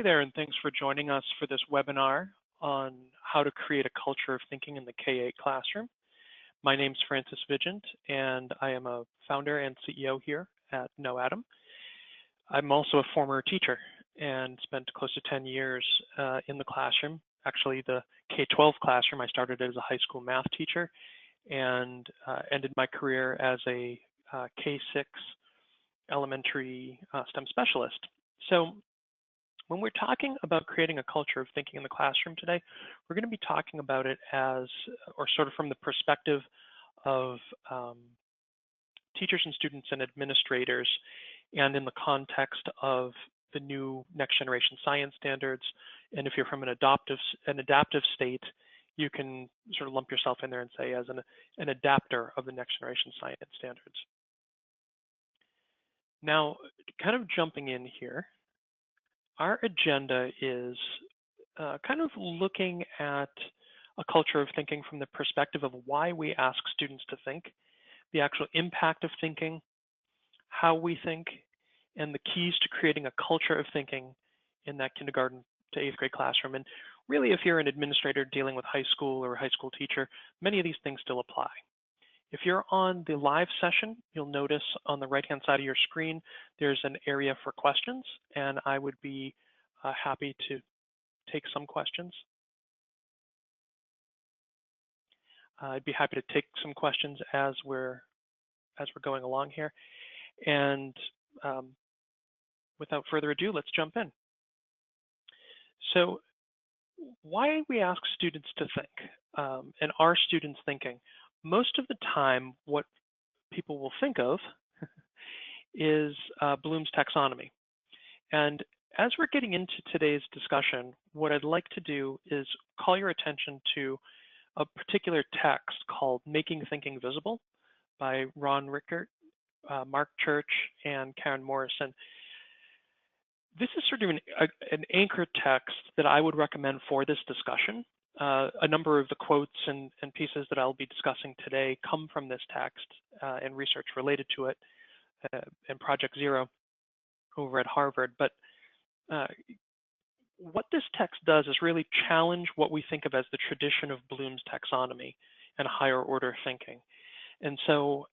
Hi there, and thanks for joining us for this webinar on how to create a culture of thinking in the K-8 classroom. My name's Francis Vigent, and I am a founder and CEO here at Know Adam. I'm also a former teacher and spent close to 10 years in the classroom. Actually, the K-12 classroom, I started as a high school math teacher and ended my career as a K-6 elementary STEM specialist. So when we're talking about creating a culture of thinking in the classroom today, we're going to be talking about it as, or sort of from the perspective of teachers and students and administrators, and in the context of the new next generation science standards. And if you're from an adaptive state, you can sort of lump yourself in there and say as an adapter of the next generation science standards. Now, kind of jumping in here, our agenda is kind of looking at a culture of thinking from the perspective of why we ask students to think, the actual impact of thinking, how we think, and the keys to creating a culture of thinking in that kindergarten to 8th grade classroom. And really, if you're an administrator dealing with high school or a high school teacher, many of these things still apply. If you're on the live session, you'll notice on the right-hand side of your screen, there's an area for questions, and I would be happy to take some questions. I'd be happy to take some questions as we're going along here. And without further ado, let's jump in. So why we ask students to think, and are students thinking? Most of the time, what people will think of is Bloom's taxonomy. And as we're getting into today's discussion, what I'd like to do is call your attention to a particular text called Making Thinking Visible by Ron Rickert, Mark Church, and Karen Morrison. This is sort of an anchor text that I would recommend for this discussion. A number of the quotes and pieces that I'll be discussing today come from this text and research related to it and Project Zero over at Harvard. But what this text does is really challenge what we think of as the tradition of Bloom's taxonomy and higher order thinking. And so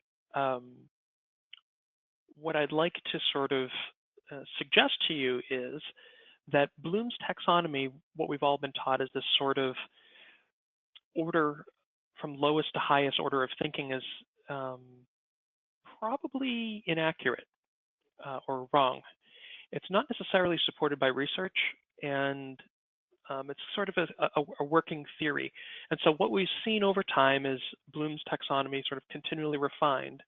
what I'd like to sort of suggest to you is that Bloom's taxonomy, what we've all been taught, is this sort of order from lowest to highest order of thinking is probably inaccurate or wrong. It's not necessarily supported by research, and it's sort of a working theory. And so what we've seen over time is Bloom's taxonomy sort of continually refined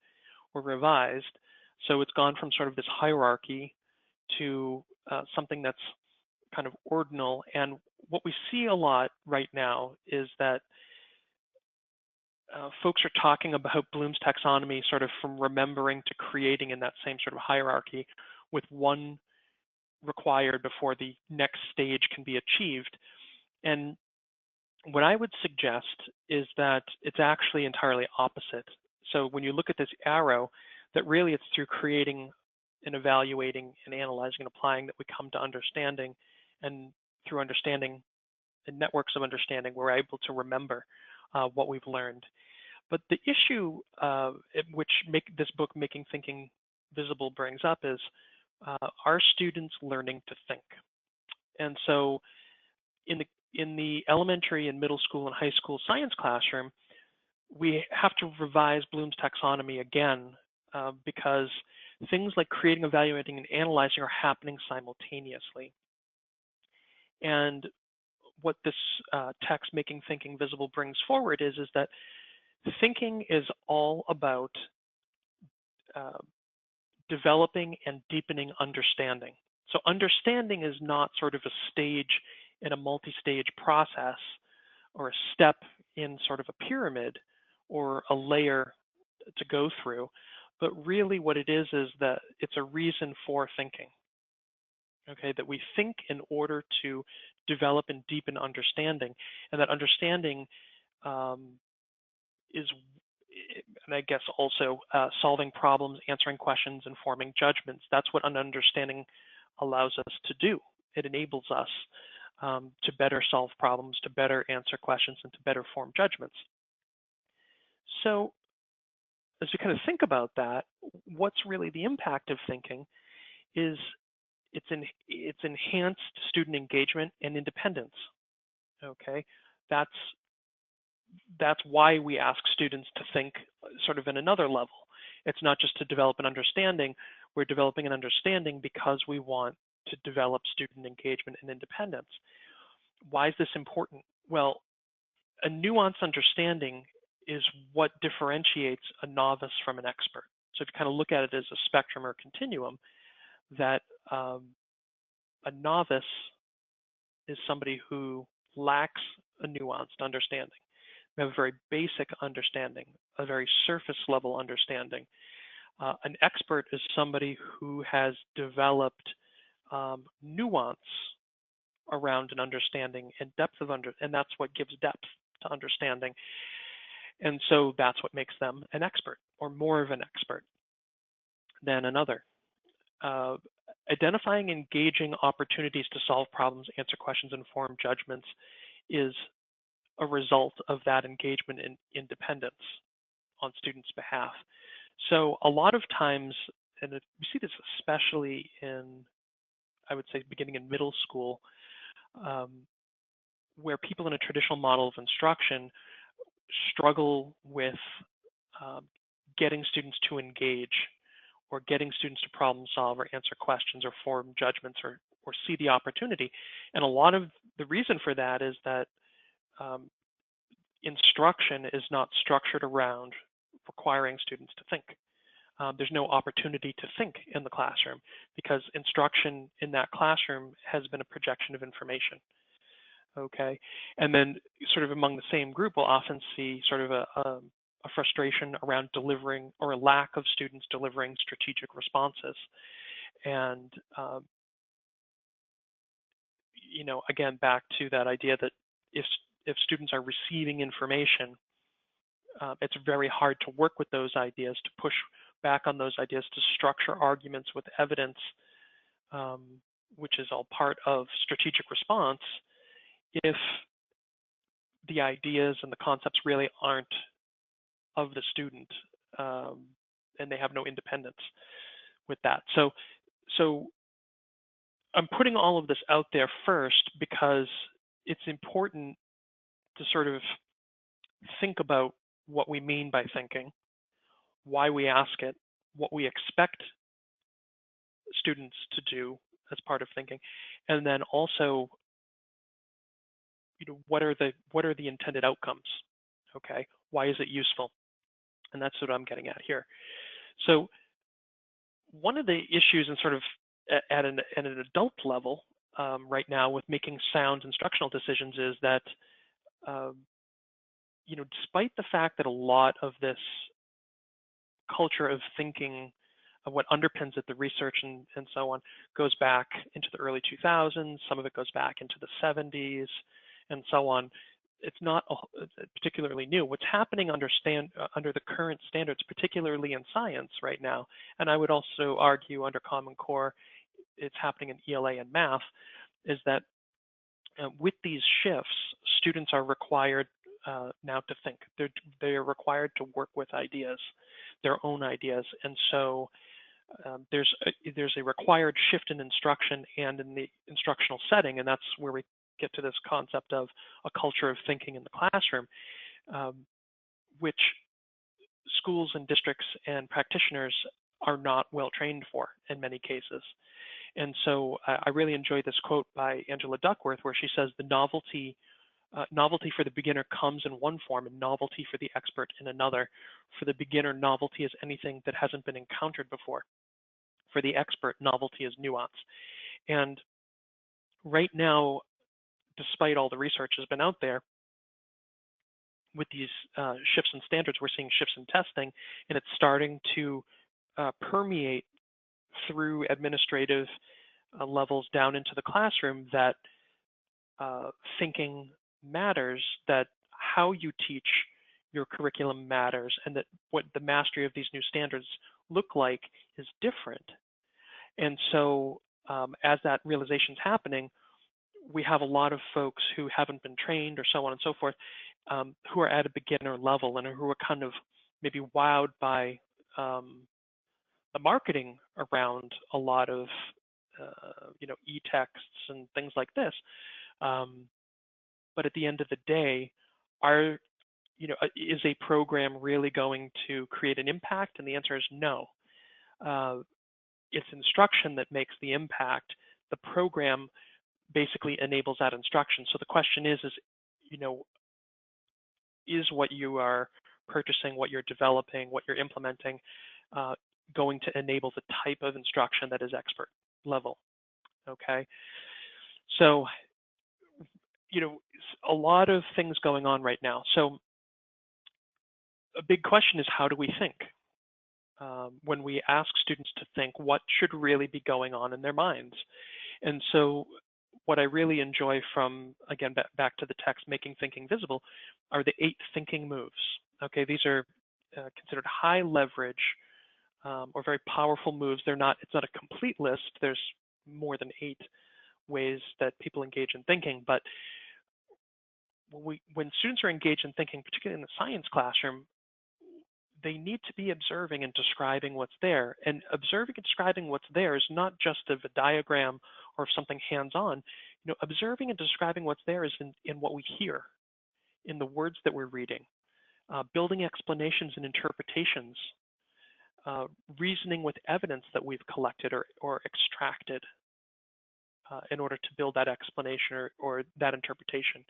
or revised. So it's gone from sort of this hierarchy to something that's kind of ordinal. And what we see a lot right now is that folks are talking about Bloom's taxonomy sort of from remembering to creating in that same sort of hierarchy, with one required before the next stage can be achieved. And what I would suggest is that it's actually entirely opposite. So when you look at this arrow, that really it's through creating and evaluating and analyzing and applying that we come to understanding, and through understanding and networks of understanding, we're able to remember what we've learned. But the issue which this book, Making Thinking Visible, brings up is, are students learning to think? And so in the elementary and middle school and high school science classroom, we have to revise Bloom's taxonomy again because things like creating, evaluating, and analyzing are happening simultaneously. And what this text, Making Thinking Visible, brings forward is that thinking is all about developing and deepening understanding. So understanding is not sort of a stage in a multi-stage process or a step in sort of a pyramid or a layer to go through, but really what it is that it's a reason for thinking. Okay, that we think in order to develop and deepen understanding, and that understanding is, and I guess also solving problems, answering questions, and forming judgments. That's what an understanding allows us to do. It enables us to better solve problems, to better answer questions, and to better form judgments. So as we kind of think about that, what's really the impact of thinking is it's enhanced student engagement and independence. Okay, that's why we ask students to think sort of in another level. It's not just to develop an understanding. We're developing an understanding because we want to develop student engagement and independence. Why is this important? Well, a nuanced understanding is what differentiates a novice from an expert. So if you kind of look at it as a spectrum or continuum, that a novice is somebody who lacks a nuanced understanding. We have a very basic understanding, a very surface level understanding. An expert is somebody who has developed nuance around an understanding and depth of and that's what gives depth to understanding. And so that's what makes them an expert, or more of an expert than another. Identifying engaging opportunities to solve problems, answer questions, and form judgments is a result of that engagement and independence on students' behalf. So a lot of times, and we see this especially in, I would say, beginning in middle school, where people in a traditional model of instruction struggle with getting students to engage, or getting students to problem solve or answer questions or form judgments or see the opportunity. And a lot of the reason for that is that instruction is not structured around requiring students to think. There's no opportunity to think in the classroom because instruction in that classroom has been a projection of information. Okay, and then sort of among the same group, we'll often see sort of a frustration around delivering, or a lack of students delivering strategic responses. And you know, again, back to that idea that if students are receiving information, it's very hard to work with those ideas, to push back on those ideas, to structure arguments with evidence, which is all part of strategic response, if the ideas and the concepts really aren't of the student, and they have no independence with that. So I'm putting all of this out there first because it's important to sort of think about what we mean by thinking, why we ask it, what we expect students to do as part of thinking, and then also, you know, what are the intended outcomes? Okay, why is it useful? And that's what I'm getting at here. So one of the issues, and sort of at an adult level right now with making sound instructional decisions, is that you know, despite the fact that a lot of this culture of thinking, of what underpins it, the research and so on, goes back into the early 2000s, some of it goes back into the 70s and so on. It's not particularly new. What's happening under the current standards, particularly in science right now, and I would also argue under Common Core, it's happening in ELA and math, is that with these shifts, students are required now to think. They're required to work with ideas, their own ideas, and so there's a required shift in instruction and in the instructional setting, and that's where we get to this concept of a culture of thinking in the classroom, which schools and districts and practitioners are not well trained for in many cases. And so I really enjoy this quote by Angela Duckworth, where she says, the novelty for the beginner comes in one form and novelty for the expert in another. For the beginner, novelty is anything that hasn't been encountered before. For the expert, novelty is nuance. And right now, despite all the research has been out there, with these shifts in standards, we're seeing shifts in testing, and it's starting to permeate through administrative levels down into the classroom, that thinking matters, that how you teach your curriculum matters, and that what the mastery of these new standards look like is different. And so as that realization is happening, we have a lot of folks who haven't been trained or so on and so forth, who are at a beginner level and who are kind of maybe wowed by the marketing around a lot of e-texts and things like this. But at the end of the day, is a program really going to create an impact? And the answer is no. It's instruction that makes the impact. The program basically enables that instruction. So the question is what you are purchasing, what you're developing, what you're implementing, going to enable the type of instruction that is expert level? Okay. So, a lot of things going on right now. So a big question is, how do we think? When we ask students to think, what should really be going on in their minds? And so what I really enjoy from, again, back to the text, Making Thinking Visible, are the 8 thinking moves. Okay, these are considered high leverage or very powerful moves. It's not a complete list. There's more than 8 ways that people engage in thinking. But when students are engaged in thinking, particularly in the science classroom, they need to be observing and describing what's there. And observing and describing what's there is not just of a diagram or of something hands-on. Observing and describing what's there is in what we hear, in the words that we're reading, building explanations and interpretations, reasoning with evidence that we've collected or extracted in order to build that explanation or that interpretation.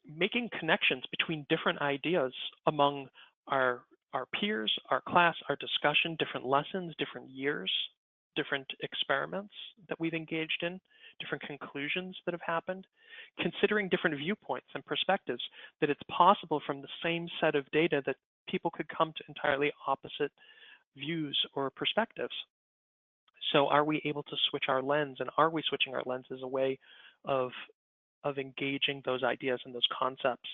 Making connections between different ideas among our peers, our class, our discussion, different lessons, different years, different experiments that we've engaged in, different conclusions that have happened, considering different viewpoints and perspectives, that it's possible from the same set of data that people could come to entirely opposite views or perspectives. So are we able to switch our lens, and are we switching our lens as a way of engaging those ideas and those concepts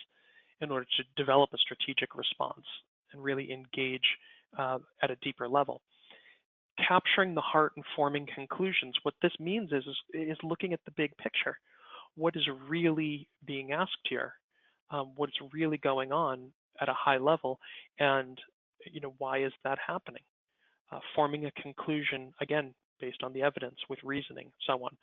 in order to develop a strategic response and really engage at a deeper level? Capturing the heart and forming conclusions. What this means is looking at the big picture. What is really being asked here? What's really going on at a high level, and why is that happening? Forming a conclusion, again, based on the evidence with reasoning, so on.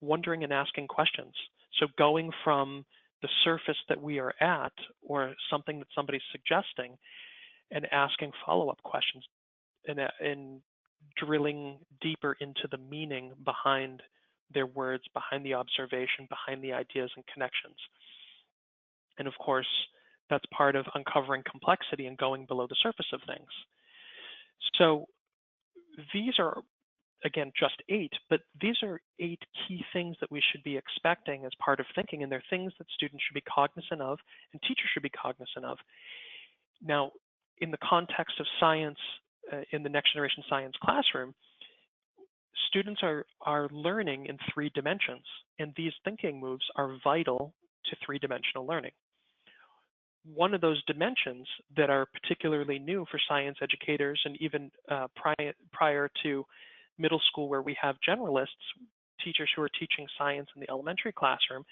Wondering and asking questions. So going from the surface that we are at, or something that somebody's suggesting, and asking follow-up questions, and drilling deeper into the meaning behind their words, behind the observation, behind the ideas and connections. And of course, that's part of uncovering complexity and going below the surface of things. So these are, again, just 8, but these are 8 key things that we should be expecting as part of thinking, and they're things that students should be cognizant of and teachers should be cognizant of. Now, in the context of science, in the next generation science classroom, students are learning in 3 dimensions, and these thinking moves are vital to 3-dimensional learning. One of those dimensions that are particularly new for science educators, and even prior to middle school, where we have generalists, teachers who are teaching science in the elementary classroom,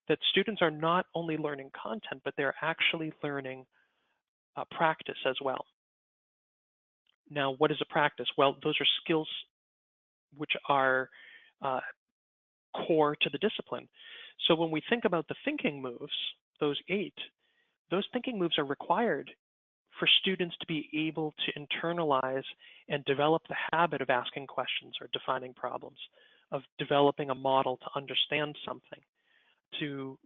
that students are not only learning content, but they're actually learning practice as well. Now, what is a practice? Well, those are skills which are core to the discipline. So when we think about the thinking moves, those 8, those thinking moves are required for students to be able to internalize and develop the habit of asking questions or defining problems, of developing a model to understand something, to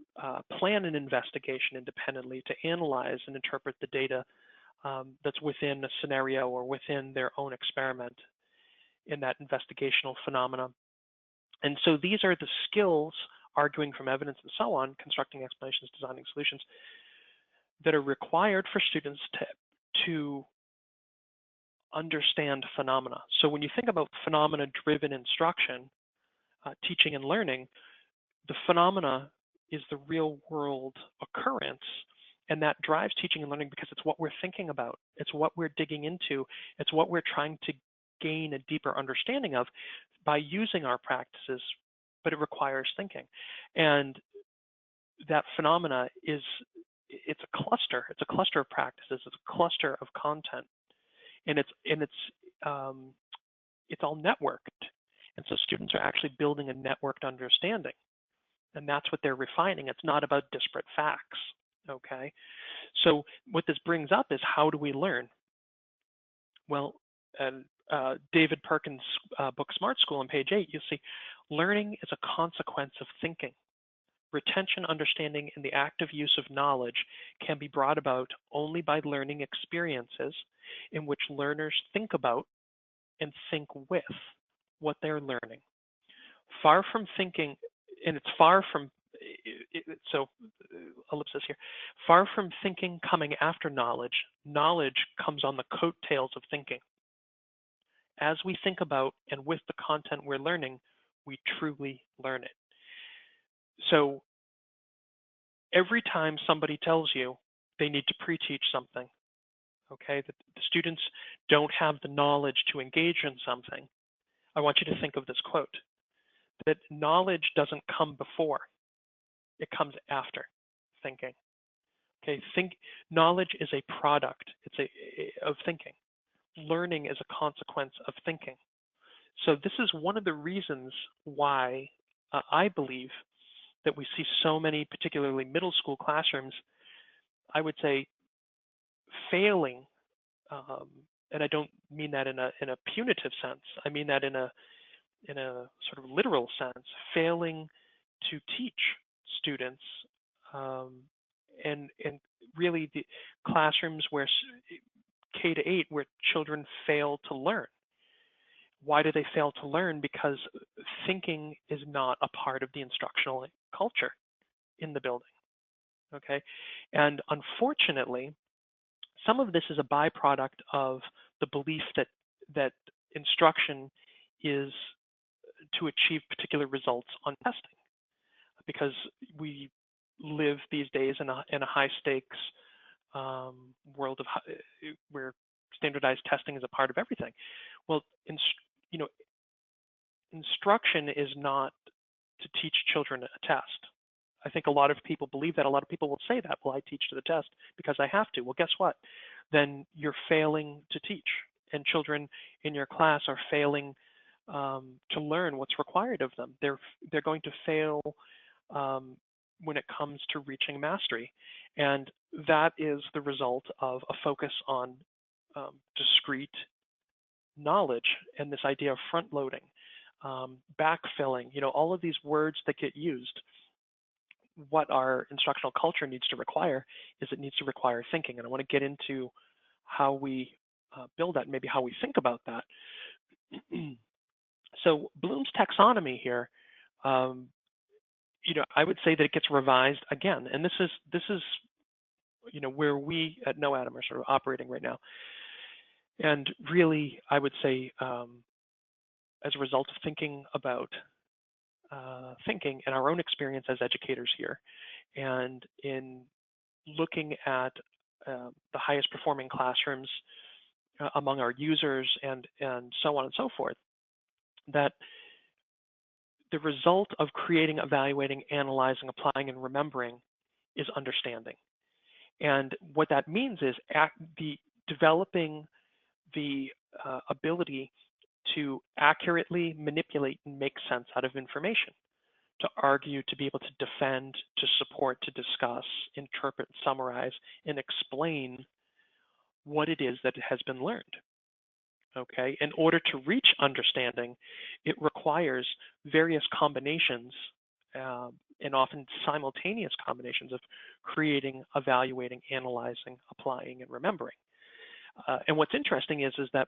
plan an investigation independently, to analyze and interpret the data that's within a scenario or within their own experiment in that investigational phenomena. And so these are the skills, arguing from evidence and so on, constructing explanations, designing solutions, that are required for students to understand phenomena. So when you think about phenomena-driven instruction, teaching and learning, the phenomena is the real-world occurrence, and that drives teaching and learning because it's what we're thinking about. It's what we're digging into. It's what we're trying to gain a deeper understanding of by using our practices, but it requires thinking. And that phenomena it's a cluster. It's a cluster of practices. It's a cluster of content, and it's all networked. And so students are actually building a networked understanding, and that's what they're refining. It's not about disparate facts. Okay, so what this brings up is, how do we learn? Well, David Perkins' book Smart School on page 8, you'll see learning is a consequence of thinking. Retention, understanding, and the active use of knowledge can be brought about only by learning experiences in which learners think about and think with what they're learning. Far from thinking, and it's far from, so ellipsis here, far from thinking coming after knowledge, knowledge comes on the coattails of thinking. As we think about and with the content we're learning, we truly learn it. So every time somebody tells you they need to pre-teach something, okay, that the students don't have the knowledge to engage in something, I want you to think of this quote, that knowledge doesn't come before, it comes after thinking. Okay, knowledge is a product of thinking. Learning is a consequence of thinking. So this is one of the reasons why I believe that we see so many, particularly middle school classrooms, I would say, failing, and I don't mean that in a punitive sense. I mean that in a sort of literal sense, failing to teach students, and really the classrooms where K to 8, where children fail to learn. Why do they fail to learn? Because thinking is not a part of the instructional culture in the building, okay? And unfortunately, some of this is a byproduct of the belief that instruction is to achieve particular results on testing, because we live these days in a high stakes world where standardized testing is a part of everything. Well, instruction is not to teach children a test. I think a lot of people believe that. A lot of people will say that, well, I teach to the test because I have to. Well, guess what? Then you're failing to teach, and children in your class are failing to learn what's required of them. They're going to fail when it comes to reaching mastery, and that is the result of a focus on discrete knowledge and this idea of front loading, backfilling, all of these words that get used. What our instructional culture needs to require is it needs to require thinking. And I want to get into how we build that and maybe how we think about that. So Bloom's taxonomy here, I would say that it gets revised again. And this is where we at No Atom are sort of operating right now. And really, I would say, as a result of thinking about thinking and our own experience as educators here, and in looking at the highest performing classrooms among our users and so on and so forth, that the result of creating, evaluating, analyzing, applying, and remembering is understanding. And what that means is developing the ability to accurately manipulate and make sense out of information, to argue, to be able to defend, to support, to discuss, interpret, summarize, and explain what it is that has been learned. Okay, in order to reach understanding, it requires various combinations and often simultaneous combinations of creating, evaluating, analyzing, applying, and remembering. And what's interesting is that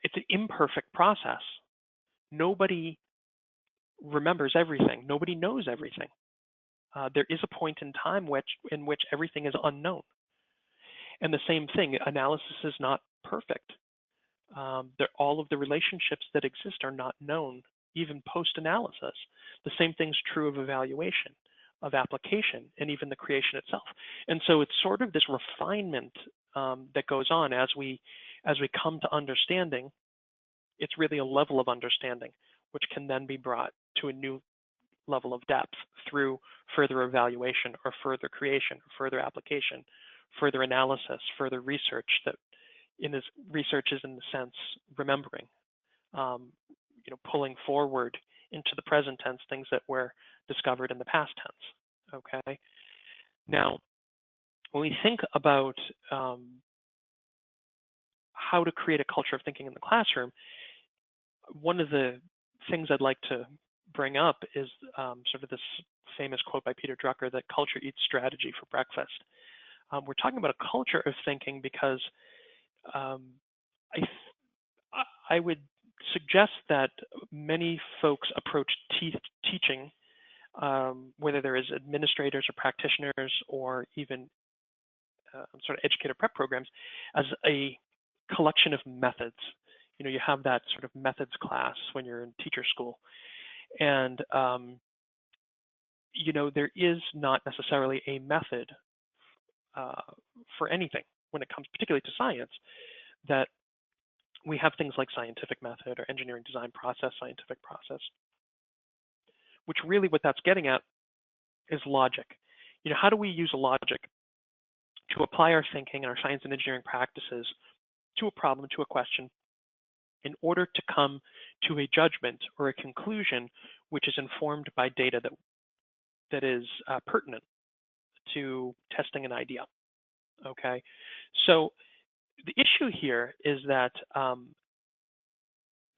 it's an imperfect process. Nobody remembers everything. Nobody knows everything. There is a point in time in which everything is unknown. And the same thing, analysis is not perfect. All of the relationships that exist are not known, even post-analysis. The same thing's true of evaluation, of application, and even the creation itself. And so it's sort of this refinement that goes on as we as we come to understanding, it's really a level of understanding, which can then be brought to a new level of depth through further evaluation or further creation, or further application, further analysis, further research. That in this research is in the sense remembering, pulling forward into the present tense things that were discovered in the past tense. Okay. Now, when we think about how to create a culture of thinking in the classroom, one of the things I'd like to bring up is sort of this famous quote by Peter Drucker that culture eats strategy for breakfast. We're talking about a culture of thinking because I would suggest that many folks approach teaching, whether there is administrators or practitioners or even sort of educator prep programs, as a collection of methods. You have that sort of methods class when you're in teacher school. And, there is not necessarily a method for anything when it comes particularly to science, that we have things like scientific method or engineering design process, scientific process, which really what that's getting at is logic. How do we use logic to apply our thinking and our science and engineering practices to a problem, to a question, in order to come to a judgment or a conclusion which is informed by data that is pertinent to testing an idea. Okay, so the issue here is that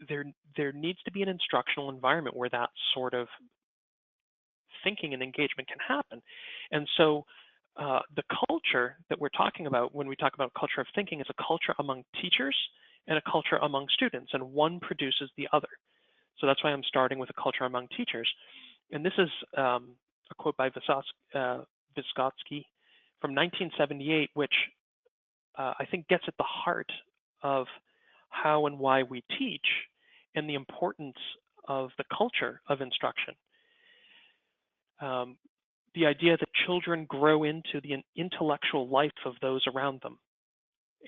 there needs to be an instructional environment where that sort of thinking and engagement can happen. And so the culture that we're talking about when we talk about culture of thinking is a culture among teachers and a culture among students, and one produces the other. So that's why I'm starting with a culture among teachers. And this is a quote by Vygotsky from 1978, which I think gets at the heart of how and why we teach and the importance of the culture of instruction. The idea that children grow into the intellectual life of those around them,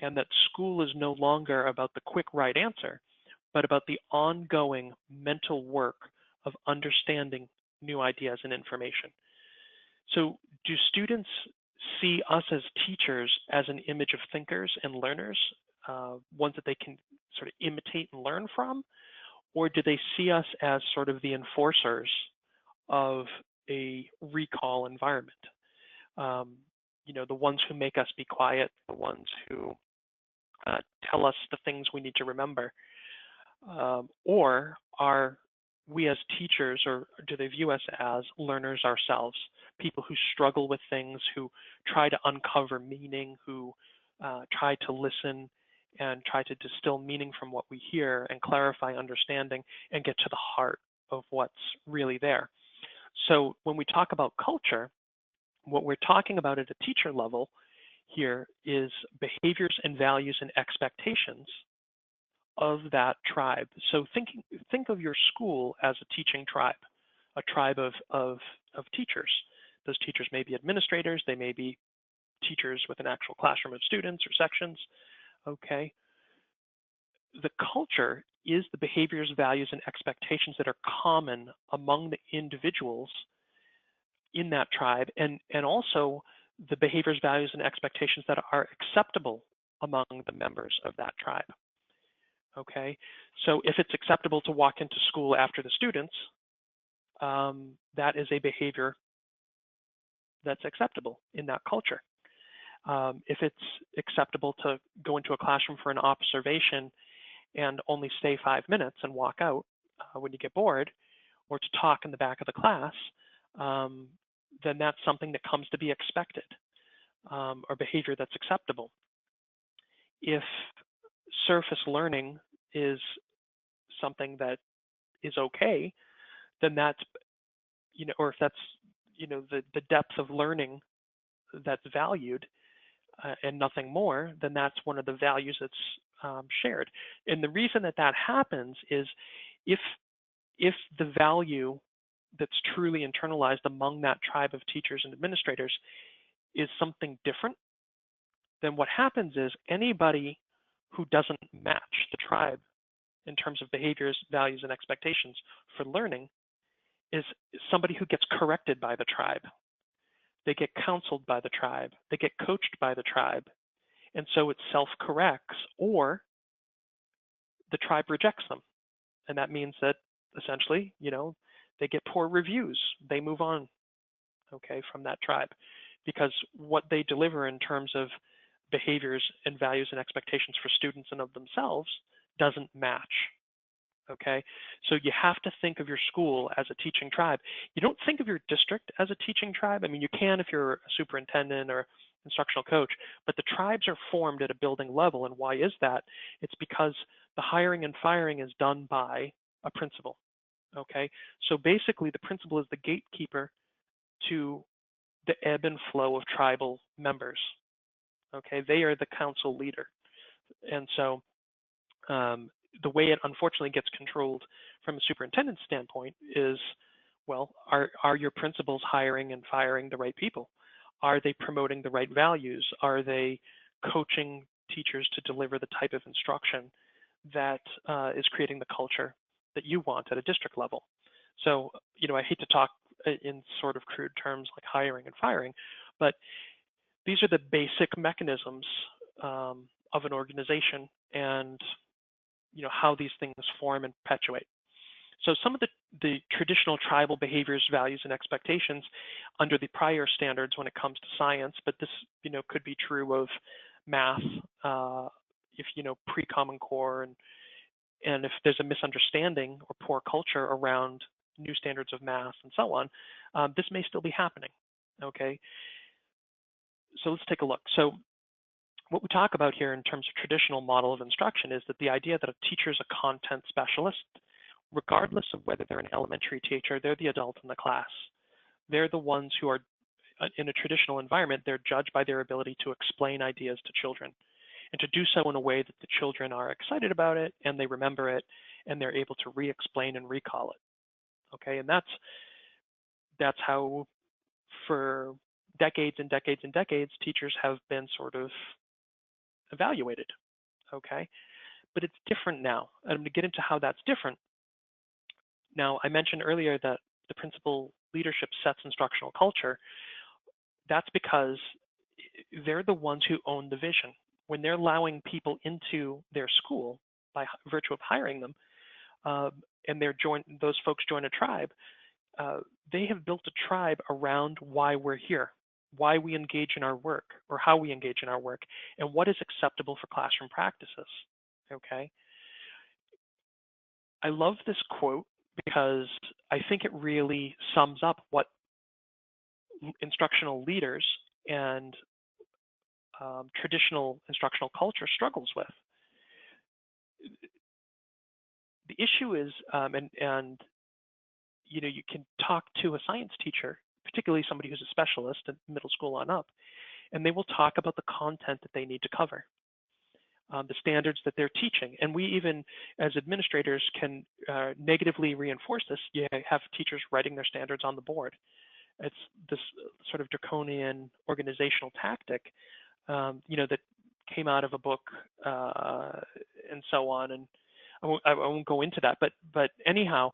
and that school is no longer about the quick right answer, but about the ongoing mental work of understanding new ideas and information. So do students see us as teachers as an image of thinkers and learners, ones that they can sort of imitate and learn from? Or do they see us as sort of the enforcers of a recall environment? The ones who make us be quiet, the ones who tell us the things we need to remember? Or are we as teachers, or do they view us as learners ourselves, people who struggle with things, who try to uncover meaning, who try to listen and try to distill meaning from what we hear and clarify understanding and get to the heart of what's really there? So when we talk about culture, what we're talking about at a teacher level here is behaviors and values and expectations of that tribe. So think of your school as a teaching tribe, a tribe of teachers. Those teachers may be administrators, they may be teachers with an actual classroom of students or sections. Okay. The culture is the behaviors, values, and expectations that are common among the individuals in that tribe, and also the behaviors, values, and expectations that are acceptable among the members of that tribe. Okay, so if it's acceptable to walk into school after the students, that is a behavior that's acceptable in that culture. If it's acceptable to go into a classroom for an observation and only stay 5 minutes and walk out when you get bored, or to talk in the back of the class, then that's something that comes to be expected, or behavior that's acceptable. If surface learning is something that is okay, then that's, or if that's, the depth of learning that's valued and nothing more, then that's one of the values that's shared. And the reason that happens is if the value that's truly internalized among that tribe of teachers and administrators is something different, then what happens is anybody who doesn't match the tribe in terms of behaviors, values, and expectations for learning is somebody who gets corrected by the tribe. They get counseled by the tribe. They get coached by the tribe. And so it self-corrects, or the tribe rejects them. And that means that essentially, they get poor reviews. They move on, okay, from that tribe, because what they deliver in terms of behaviors and values and expectations for students and of themselves doesn't match. Okay, so you have to think of your school as a teaching tribe. You don't think of your district as a teaching tribe. I mean, you can if you're a superintendent or instructional coach, but the tribes are formed at a building level. And why is that? It's because the hiring and firing is done by a principal. Okay, so basically the principal is the gatekeeper to the ebb and flow of tribal members. Okay, they are the council leader. And so the way it unfortunately gets controlled from a superintendent's standpoint is, well, are your principals hiring and firing the right people? Are they promoting the right values? Are they coaching teachers to deliver the type of instruction that is creating the culture that you want at a district level? So, I hate to talk in sort of crude terms like hiring and firing, but these are the basic mechanisms of an organization, and how these things form and perpetuate. So some of the traditional tribal behaviors, values, and expectations under the prior standards when it comes to science, but this could be true of math, if pre-Common Core, and if there's a misunderstanding or poor culture around new standards of math and so on, this may still be happening. Okay, so let's take a look. So what we talk about here in terms of traditional model of instruction is that the idea that a teacher is a content specialist, regardless of whether they're an elementary teacher, they're the adult in the class. They're the ones who are, in a traditional environment, they're judged by their ability to explain ideas to children, and to do so in a way that the children are excited about it and they remember it and they're able to re-explain and recall it. Okay, and that's how for decades and decades and decades teachers have been sort of evaluated. Okay, but it's different now. I'm going to get into how that's different. Now, I mentioned earlier that the principal leadership sets instructional culture. That's because they're the ones who own the vision. When they're allowing people into their school by virtue of hiring them, and those folks join a tribe, they have built a tribe around why we're here, why we engage in our work, or how we engage in our work, and what is acceptable for classroom practices. Okay. I love this quote because I think it really sums up what instructional leaders and traditional instructional culture struggles with. The issue is, and you can talk to a science teacher, particularly somebody who's a specialist at middle school on up, and they will talk about the content that they need to cover, the standards that they're teaching. And we even, as administrators, can negatively reinforce this. You have teachers writing their standards on the board. It's this sort of draconian organizational tactic, that came out of a book and so on. And I won't go into that. But anyhow,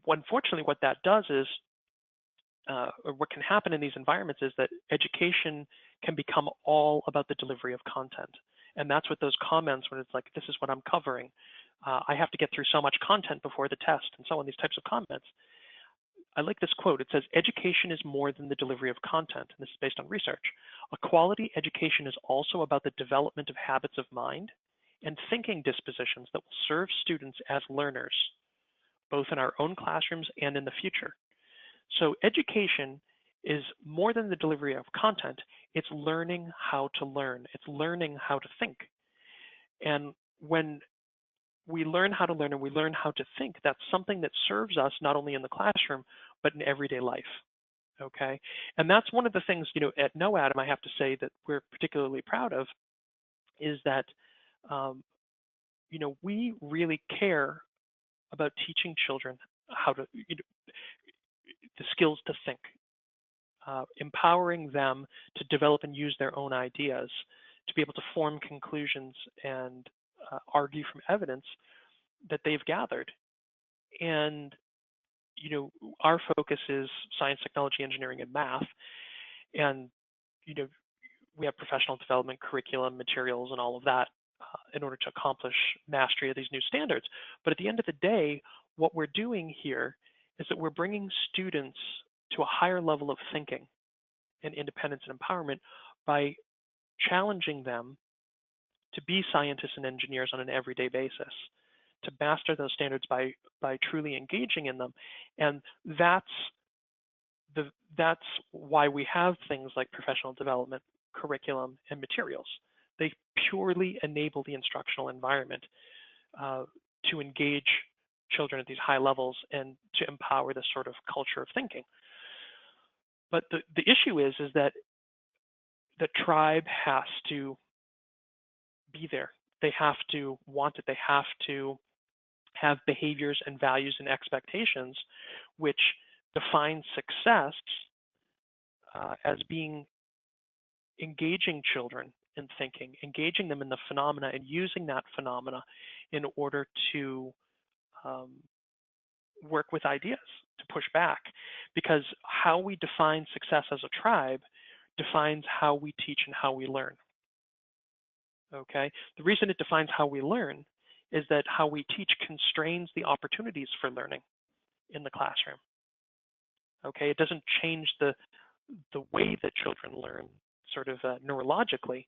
unfortunately, what that does is, or what can happen in these environments is that education can become all about the delivery of content. And that's what those comments, when it's like, this is what I'm covering. I have to get through so much content before the test and so on, these types of comments. I like this quote. It says, education is more than the delivery of content. And this is based on research. A quality education is also about the development of habits of mind and thinking dispositions that will serve students as learners, both in our own classrooms and in the future. So education is more than the delivery of content. It's learning how to learn. It's learning how to think. And when we learn how to learn and we learn how to think, that's something that serves us not only in the classroom, but in everyday life. Okay. And that's one of the things, at NOADM, I have to say that we're particularly proud of is that, we really care about teaching children how to, the skills to think, empowering them to develop and use their own ideas, to be able to form conclusions and argue from evidence that they've gathered. And our focus is science, technology, engineering, and math. And we have professional development, curriculum, materials, and all of that in order to accomplish mastery of these new standards. But at the end of the day, what we're doing here is that we're bringing students to a higher level of thinking and independence and empowerment by challenging them to be scientists and engineers on an everyday basis, to master those standards by truly engaging in them. And that's why we have things like professional development, curriculum, and materials. They purely enable the instructional environment to engage children at these high levels and to empower this sort of culture of thinking. But the issue is that the tribe has to be there. They have to want it. They have to have behaviors and values and expectations which define success as being engaging children in thinking, engaging them in the phenomena and using that phenomena in order to work with ideas, to push back. Because how we define success as a tribe defines how we teach and how we learn. Okay? The reason it defines how we learn is that how we teach constrains the opportunities for learning in the classroom. Okay? It doesn't change the way that children learn sort of neurologically.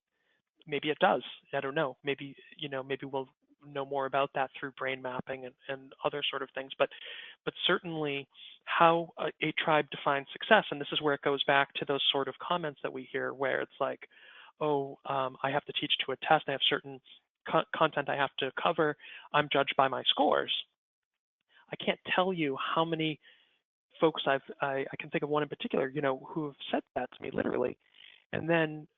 Maybe it does. I don't know. Maybe we'll know more about that through brain mapping and other sort of things. But certainly how a tribe defines success, and this is where it goes back to those sort of comments that we hear where it's like, oh, I have to teach to a test. I have certain content I have to cover. I'm judged by my scores. I can't tell you how many folks I can think of one in particular, who have said that to me literally. And then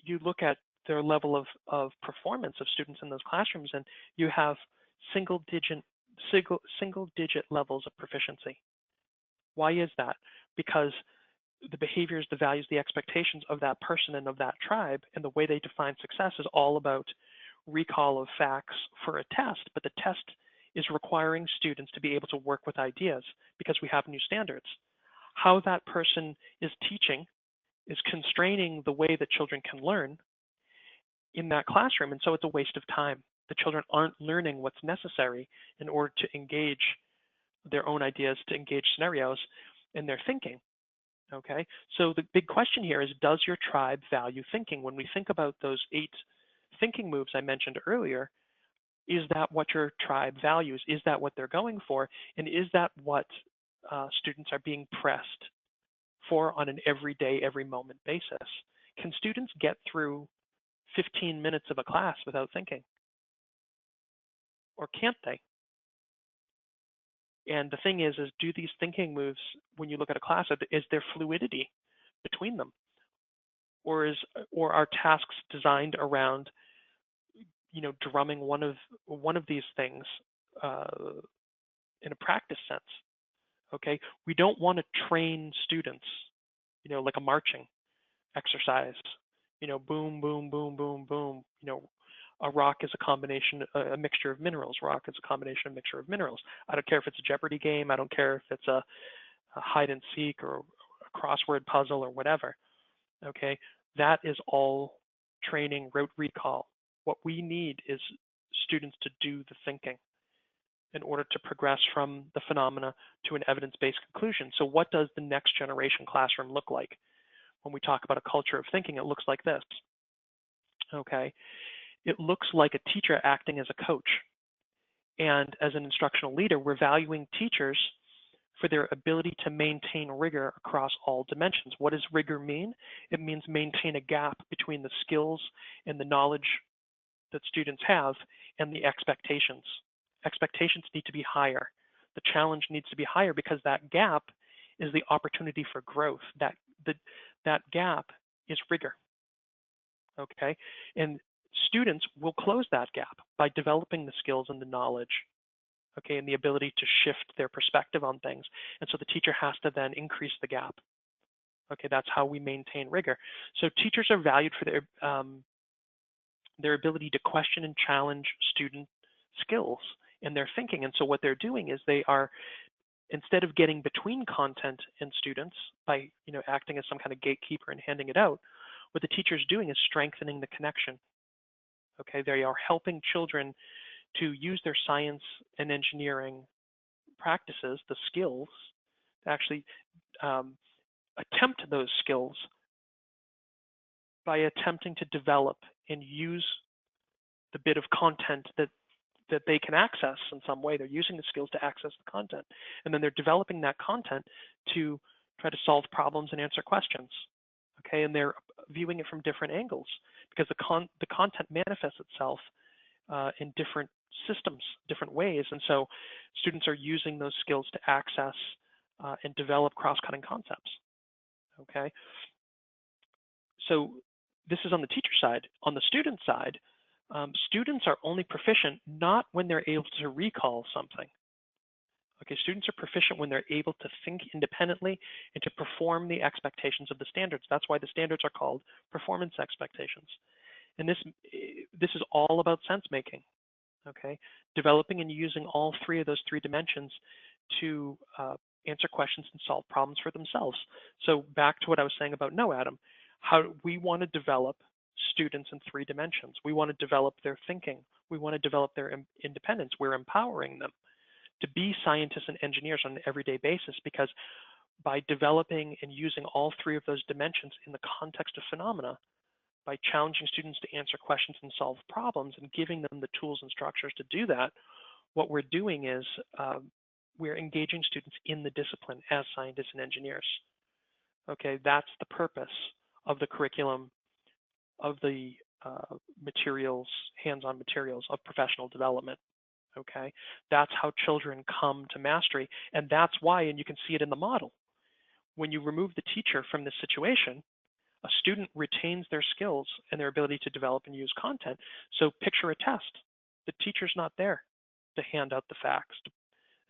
you look at their level of performance of students in those classrooms, and you have single digit levels of proficiency. Why is that? Because the behaviors, the values, the expectations of that person and of that tribe and the way they define success is all about recall of facts for a test, but the test is requiring students to be able to work with ideas because we have new standards. How that person is teaching is constraining the way that children can learn in that classroom, and so it's a waste of time. The children aren't learning what's necessary in order to engage their own ideas, to engage scenarios in their thinking. Okay, so the big question here is, does your tribe value thinking? When we think about those 8 thinking moves I mentioned earlier, is that what your tribe values? Is that what they're going for? And is that what students are being pressed for on an everyday, every moment basis? Can students get through 15 minutes of a class without thinking? Or can't they? And the thing is do these thinking moves, when you look at a class, is there fluidity between them? Or are tasks designed around, drumming one of these things in a practice sense? Okay, we don't want to train students, like a marching exercise. Boom, boom, boom, boom, boom. A rock is a mixture of minerals. Rock is a combination of mixture of minerals. I don't care if it's a Jeopardy game. I don't care if it's a hide and seek or a crossword puzzle or whatever. Okay, that is all training, rote recall. What we need is students to do the thinking in order to progress from the phenomena to an evidence-based conclusion. So what does the next generation classroom look like? When we talk about a culture of thinking, it looks like this. Okay, it looks like a teacher acting as a coach. And as an instructional leader, we're valuing teachers for their ability to maintain rigor across all dimensions. What does rigor mean? It means maintain a gap between the skills and the knowledge that students have and the expectations. Expectations need to be higher. The challenge needs to be higher because that gap is the opportunity for growth. That gap is rigor. Okay, and students will close that gap by developing the skills and the knowledge, okay, and the ability to shift their perspective on things. And so the teacher has to then increase the gap. Okay, that's how we maintain rigor. So teachers are valued for their their ability to question and challenge student skills and their thinking. And so what they're doing is they are, instead of getting between content and students by acting as some kind of gatekeeper and handing it out, what the teacher is doing is strengthening the connection. Okay, they are helping children to use their science and engineering practices, the skills, to actually attempt those skills by attempting to develop and use the bit of content that they can access in some way. They're using the skills to access the content. And then they're developing that content to try to solve problems and answer questions. Okay, and they're viewing it from different angles because the content manifests itself in different systems, different ways. And so students are using those skills to access and develop cross-cutting concepts. Okay, so this is on the teacher side. On the student side, students are only proficient not when they're able to recall something. Okay, students are proficient when they're able to think independently and to perform the expectations of the standards. That's why the standards are called performance expectations. And this is all about sense making. Okay, developing and using all three of those three dimensions to answer questions and solve problems for themselves. So back to what I was saying about No, Adam, how we want to develop students in three dimensions. We want to develop their thinking. We want to develop their independence. We're empowering them to be scientists and engineers on an everyday basis, because by developing and using all three of those dimensions in the context of phenomena, by challenging students to answer questions and solve problems and giving them the tools and structures to do that, what we're doing is we're engaging students in the discipline as scientists and engineers. Okay, that's the purpose of the curriculum, of the materials, hands-on materials of professional development. Okay, that's how children come to mastery, and that's why, and you can see it in the model, when you remove the teacher from this situation, a student retains their skills and their ability to develop and use content. So picture a test. The teacher's not there to hand out the facts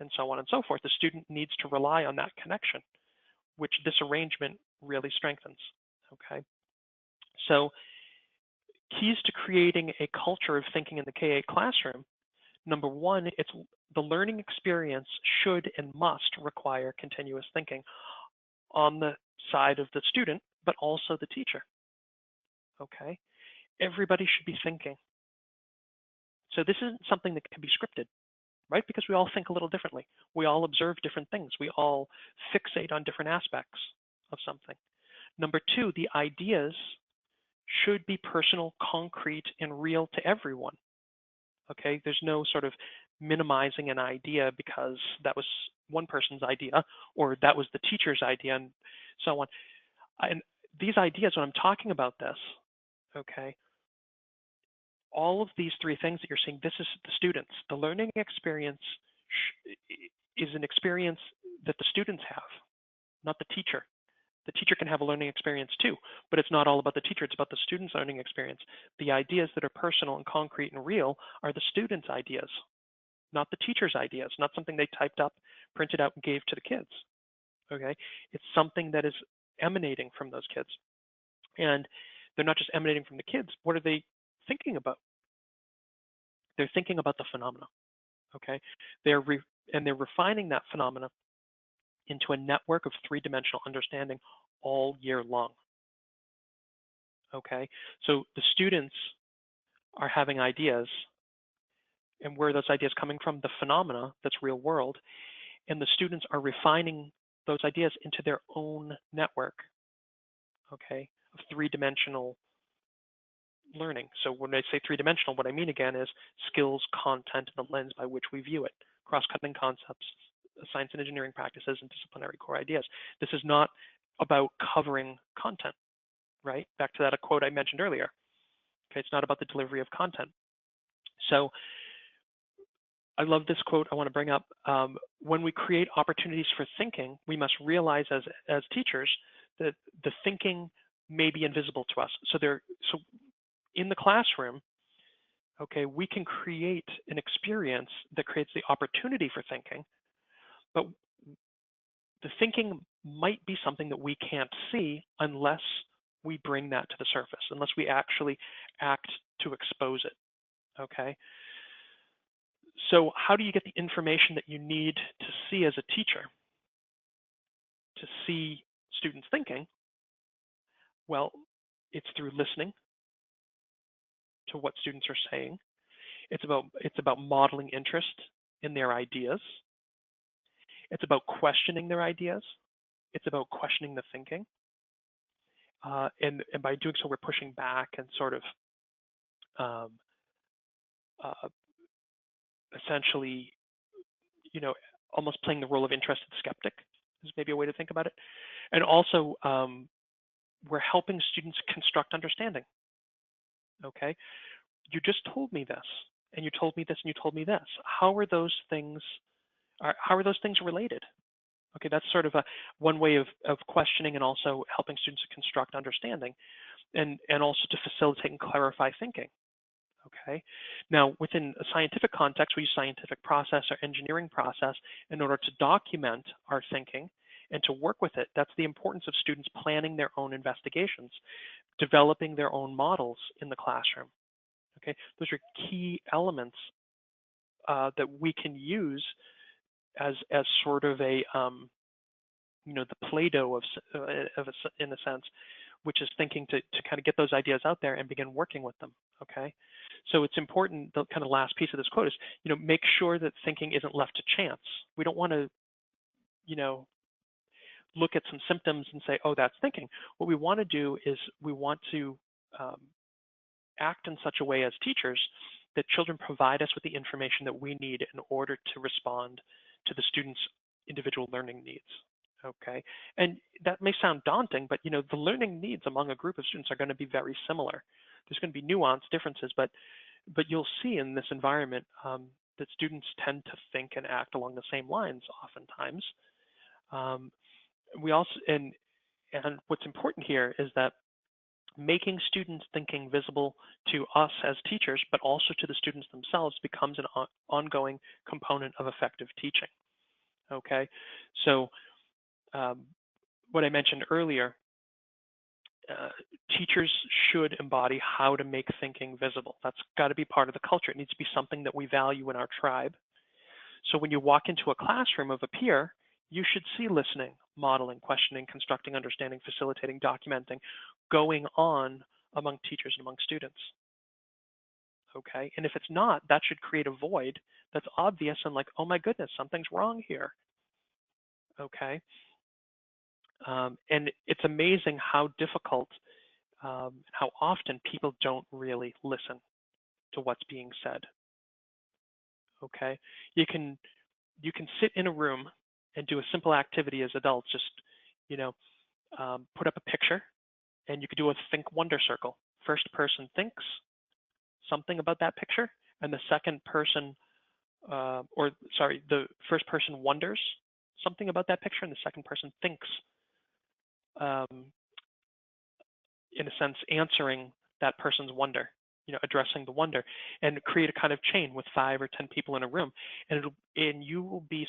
and so on and so forth. The student needs to rely on that connection, which this arrangement really strengthens. Okay, so keys to creating a culture of thinking in the K-8 classroom. Number one, it's the learning experience should and must require continuous thinking on the side of the student, but also the teacher. Okay, everybody should be thinking. So this isn't something that can be scripted, right? Because we all think a little differently. We all observe different things. We all fixate on different aspects of something. Number two, the ideas should be personal, concrete, and real to everyone. Okay, there's no sort of minimizing an idea because that was one person's idea or that was the teacher's idea and so on. And these ideas, when I'm talking about this, okay, all of these three things that you're seeing, this is the students. The learning experience is an experience that the students have, not the teacher. The teacher can have a learning experience too, but it's not all about the teacher, it's about the student's learning experience. The ideas that are personal and concrete and real are the student's ideas, not the teacher's ideas, not something they typed up, printed out, and gave to the kids. Okay, it's something that is emanating from those kids. And they're not just emanating from the kids. What are they thinking about? They're thinking about the phenomena. Okay, they're refining that phenomena into a network of three-dimensional understanding all year long. Okay, so the students are having ideas, and where are those ideas coming from? The phenomena that's real world, and the students are refining those ideas into their own network, okay, of three-dimensional learning. So when I say three-dimensional, what I mean again is skills, content, and the lens by which we view it, cross-cutting concepts, science and engineering practices, and disciplinary core ideas. This is not about covering content, right? Back to that quote I mentioned earlier. Okay, it's not about the delivery of content. So I love this quote I want to bring up. When we create opportunities for thinking, we must realize as teachers that the thinking may be invisible to us. So in the classroom, okay, we can create an experience that creates the opportunity for thinking, but the thinking might be something that we can't see unless we bring that to the surface, unless we actually act to expose it, okay? So how do you get the information that you need to see as a teacher to see students thinking? Well, it's through listening to what students are saying. It's about modeling interest in their ideas. It's about questioning their ideas. It's about questioning the thinking. And by doing so, we're pushing back and sort of um, uh, essentially, almost playing the role of interested skeptic is maybe a way to think about it. And also, we're helping students construct understanding. Okay, you just told me this, and you told me this, and you told me this. How are those things? How are those things related? Okay, that's sort of one way of questioning and also helping students to construct understanding, and also to facilitate and clarify thinking. Okay, now within a scientific context, we use scientific process or engineering process in order to document our thinking and to work with it. That's the importance of students planning their own investigations, developing their own models in the classroom. Okay, those are key elements that we can use as sort of a the Play-Doh in a sense, which is thinking to kind of get those ideas out there and begin working with them. Okay, so it's important. The kind of last piece of this quote is, make sure that thinking isn't left to chance. We don't want to, look at some symptoms and say, oh, that's thinking. What we want to do is we want to act in such a way as teachers that children provide us with the information that we need in order to respond to the students' individual learning needs. Okay, and that may sound daunting, but the learning needs among a group of students are going to be very similar. There's going to be nuanced differences, but you'll see in this environment that students tend to think and act along the same lines oftentimes. We also and what's important here is that making students thinking visible to us as teachers, but also to the students themselves, becomes an ongoing component of effective teaching. Okay, so what I mentioned earlier, teachers should embody how to make thinking visible. That's got to be part of the culture. It needs to be something that we value in our tribe. So when you walk into a classroom of a peer, you should see listening, modeling, questioning, constructing, understanding, facilitating, documenting going on among teachers and among students. Okay, and if it's not, that should create a void that's obvious and like, oh my goodness, something's wrong here. Okay, and it's amazing how difficult, how often people don't really listen to what's being said. Okay, you can sit in a room and do a simple activity as adults, just put up a picture, and you could do a think wonder circle. First person thinks something about that picture, and the first person wonders something about that picture, and the second person thinks, in a sense, answering that person's wonder, addressing the wonder, and create a kind of chain with 5 or 10 people in a room, and you will be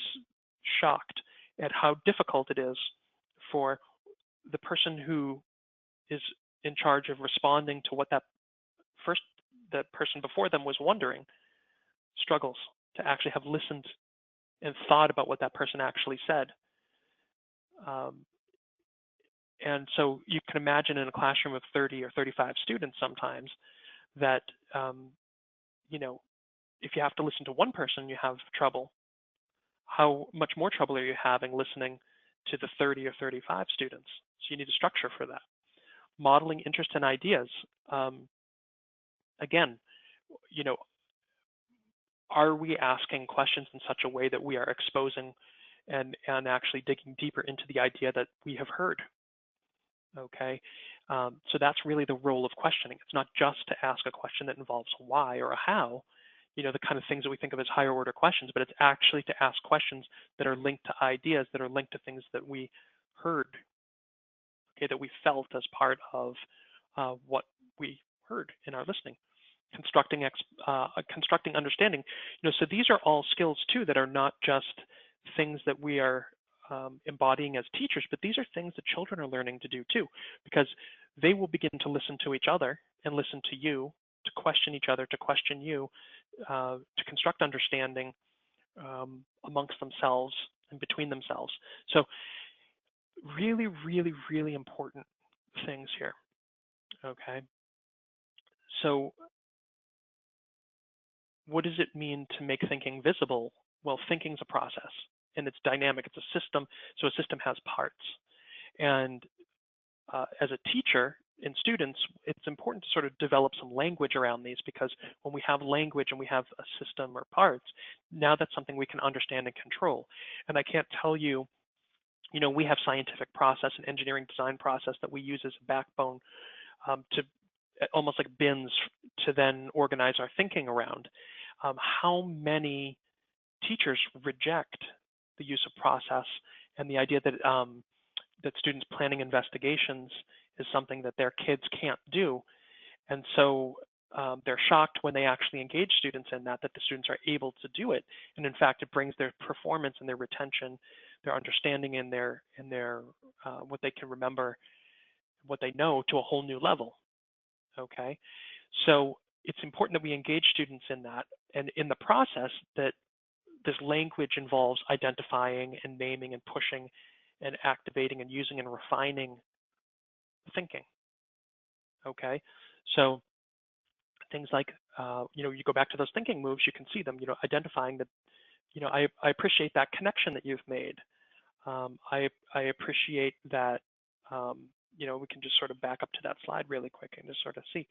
shocked at how difficult it is for the person who is in charge of responding to what that person before them was wondering, struggles to actually have listened and thought about what that person actually said. And so you can imagine in a classroom of 30 or 35 students sometimes that, if you have to listen to one person, you have trouble. How much more trouble are you having listening to the 30 or 35 students? So you need a structure for that. Modeling interest and ideas. Again, are we asking questions in such a way that we are exposing and actually digging deeper into the idea that we have heard? Okay, so that's really the role of questioning. It's not just to ask a question that involves a why or a how, the kind of things that we think of as higher order questions, but it's actually to ask questions that are linked to ideas, that are linked to things that we heard, okay, that we felt as part of what we heard in our listening. Constructing understanding. So these are all skills too that are not just things that we are embodying as teachers, but these are things that children are learning to do too, because they will begin to listen to each other and listen to you, to question each other, to question you, to construct understanding amongst themselves and between themselves. So really, really, really important things here. Okay. So what does it mean to make thinking visible? Well, thinking is a process and it's dynamic. It's a system. So a system has parts. And as a teacher and students, it's important to sort of develop some language around these, because when we have language and we have a system or parts, now that's something we can understand and control. And I can't tell you, we have scientific process and engineering design process that we use as a backbone to almost like bins to then organize our thinking around. How many teachers reject the use of process and the idea that that students planning investigations is something that their kids can't do. And so they're shocked when they actually engage students in that the students are able to do it. And in fact, it brings their performance and their retention, their understanding and their what they can remember, what they know, to a whole new level. Okay. So it's important that we engage students in that. And in the process, that this language involves identifying and naming and pushing and activating and using and refining thinking. Okay, so things like, you go back to those thinking moves, you can see them, identifying that, I appreciate that connection that you've made. I appreciate that, we can just sort of back up to that slide really quick and just sort of see.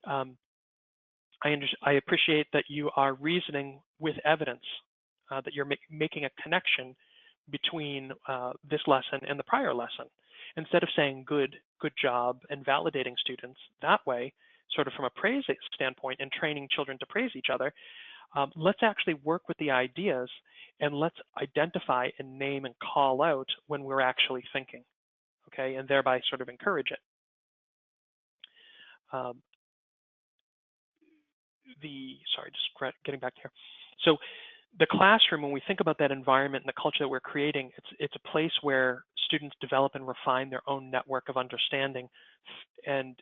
I appreciate that you are reasoning with evidence, that you're making a connection between this lesson and the prior lesson. Instead of saying good job and validating students that way, sort of from a praise standpoint and training children to praise each other, let's actually work with the ideas and let's identify and name and call out when we're actually thinking, okay, and thereby sort of encourage it. Just getting back here. So the classroom, when we think about that environment and the culture that we're creating, it's a place where students develop and refine their own network of understanding. And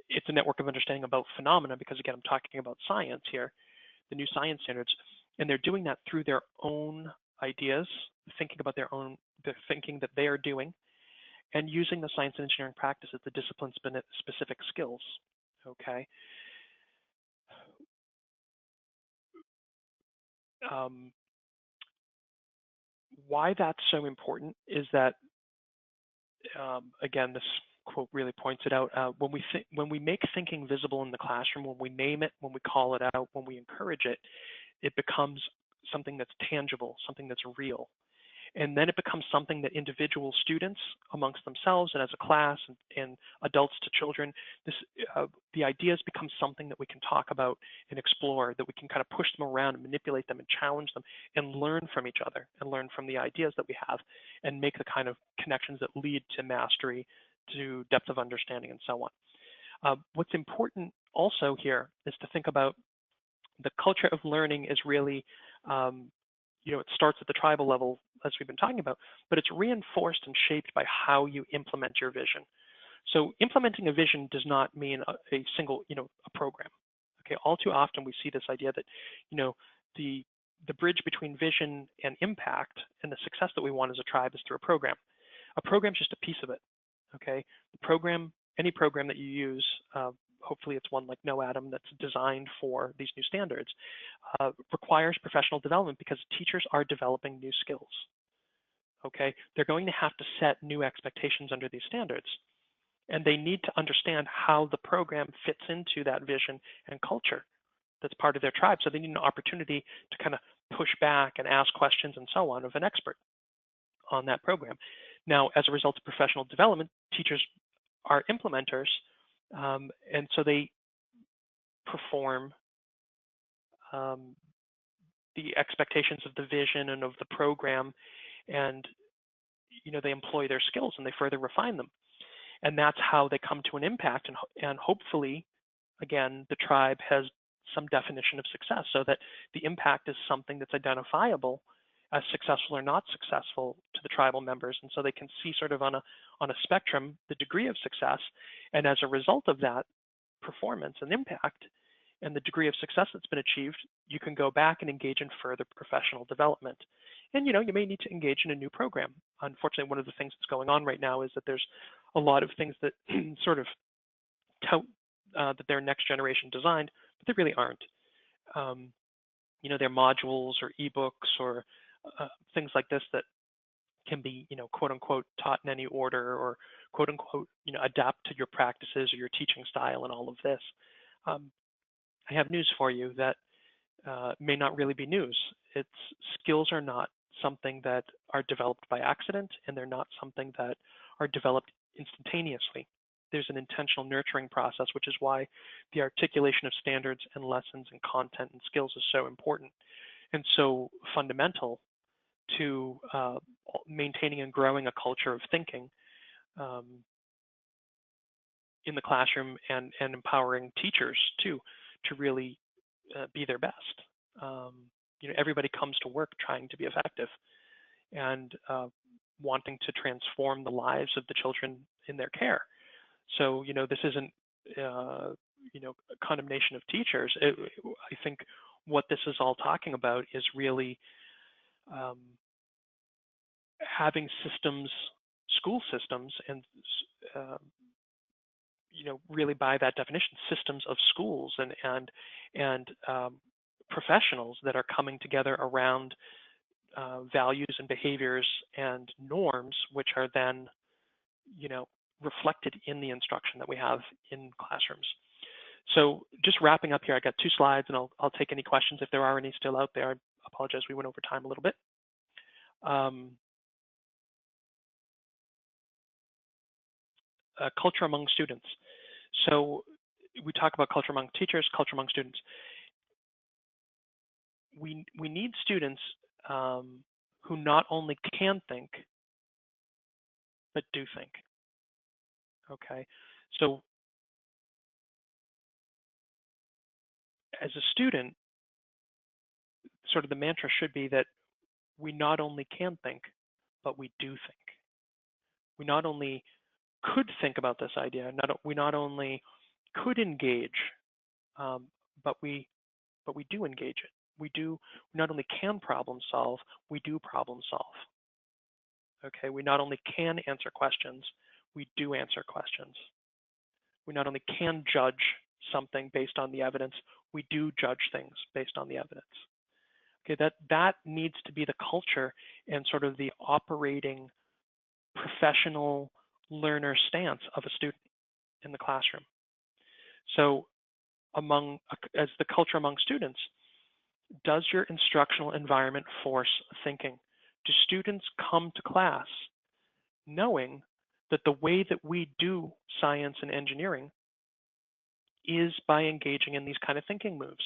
it's a network of understanding about phenomena, because again, I'm talking about science here, the new science standards, and they're doing that through their own ideas, thinking about the thinking that they are doing, and using the science and engineering practices, the discipline-specific skills, okay? Why that's so important is that, again, this quote really points it out. When we make thinking visible in the classroom, when we name it, when we call it out, when we encourage it, it becomes something that's tangible, something that's real. And then it becomes something that individual students amongst themselves and as a class and adults to children, the ideas become something that we can talk about and explore, that we can kind of push them around and manipulate them and challenge them and learn from each other and learn from the ideas that we have and make the kind of connections that lead to mastery, to depth of understanding, and so on. What's important also here is to think about the culture of learning is really, it starts at the tribal level, as we've been talking about, but it's reinforced and shaped by how you implement your vision. So implementing a vision does not mean a single, a program. Okay, all too often we see this idea that, the bridge between vision and impact and the success that we want as a tribe is through a program. A program is just a piece of it. Okay, the program, any program that you use, hopefully it's one like NoAtom that's designed for these new standards, requires professional development because teachers are developing new skills. Okay, they're going to have to set new expectations under these standards. And they need to understand how the program fits into that vision and culture that's part of their tribe. So they need an opportunity to kind of push back and ask questions and so on of an expert on that program. Now, as a result of professional development, teachers are implementers, and so they perform the expectations of the vision and of the program, and they employ their skills and they further refine them. And that's how they come to an impact, and hopefully, again, the tribe has some definition of success, so that the impact is something that's identifiable as successful or not successful to the tribal members, and so they can see sort of on a spectrum the degree of success, and as a result of that, performance and impact and the degree of success that's been achieved, you can go back and engage in further professional development. And you may need to engage in a new program. Unfortunately, one of the things that's going on right now is that there's a lot of things that sort of tout that they're next generation designed, but they really aren't. They're modules or ebooks or things like this that can be, quote unquote, taught in any order, or quote unquote, adapt to your practices or your teaching style and all of this. I have news for you that may not really be news. Skills are not something that are developed by accident, and they're not something that are developed instantaneously. There's an intentional nurturing process, which is why the articulation of standards and lessons and content and skills is so important and so fundamental to maintaining and growing a culture of thinking in the classroom, and empowering teachers too to really be their best. Everybody comes to work trying to be effective and wanting to transform the lives of the children in their care. So, this isn't, condemnation of teachers. I think what this is all talking about is really having systems, school systems, and really by that definition, systems of schools and professionals that are coming together around values and behaviors and norms, which are then, reflected in the instruction that we have in classrooms. So just wrapping up here, I got 2 slides, and I'll take any questions if there are any still out there. I apologize, we went over time a little bit. Culture among students. So we talk about culture among teachers, culture among students. We need students who not only can think, but do think. Okay, so as a student, sort of the mantra should be that we not only can think, but we do think. We not only could think about this idea, we not only could engage, but we do engage it. We not only can problem solve, we do problem solve. Okay, we not only can answer questions, we do answer questions. We not only can judge something based on the evidence, we do judge things based on the evidence. Okay, that needs to be the culture and sort of the operating professional learner stance of a student in the classroom. So as the culture among students, does your instructional environment force thinking? Do students come to class knowing that the way that we do science and engineering is by engaging in these kind of thinking moves?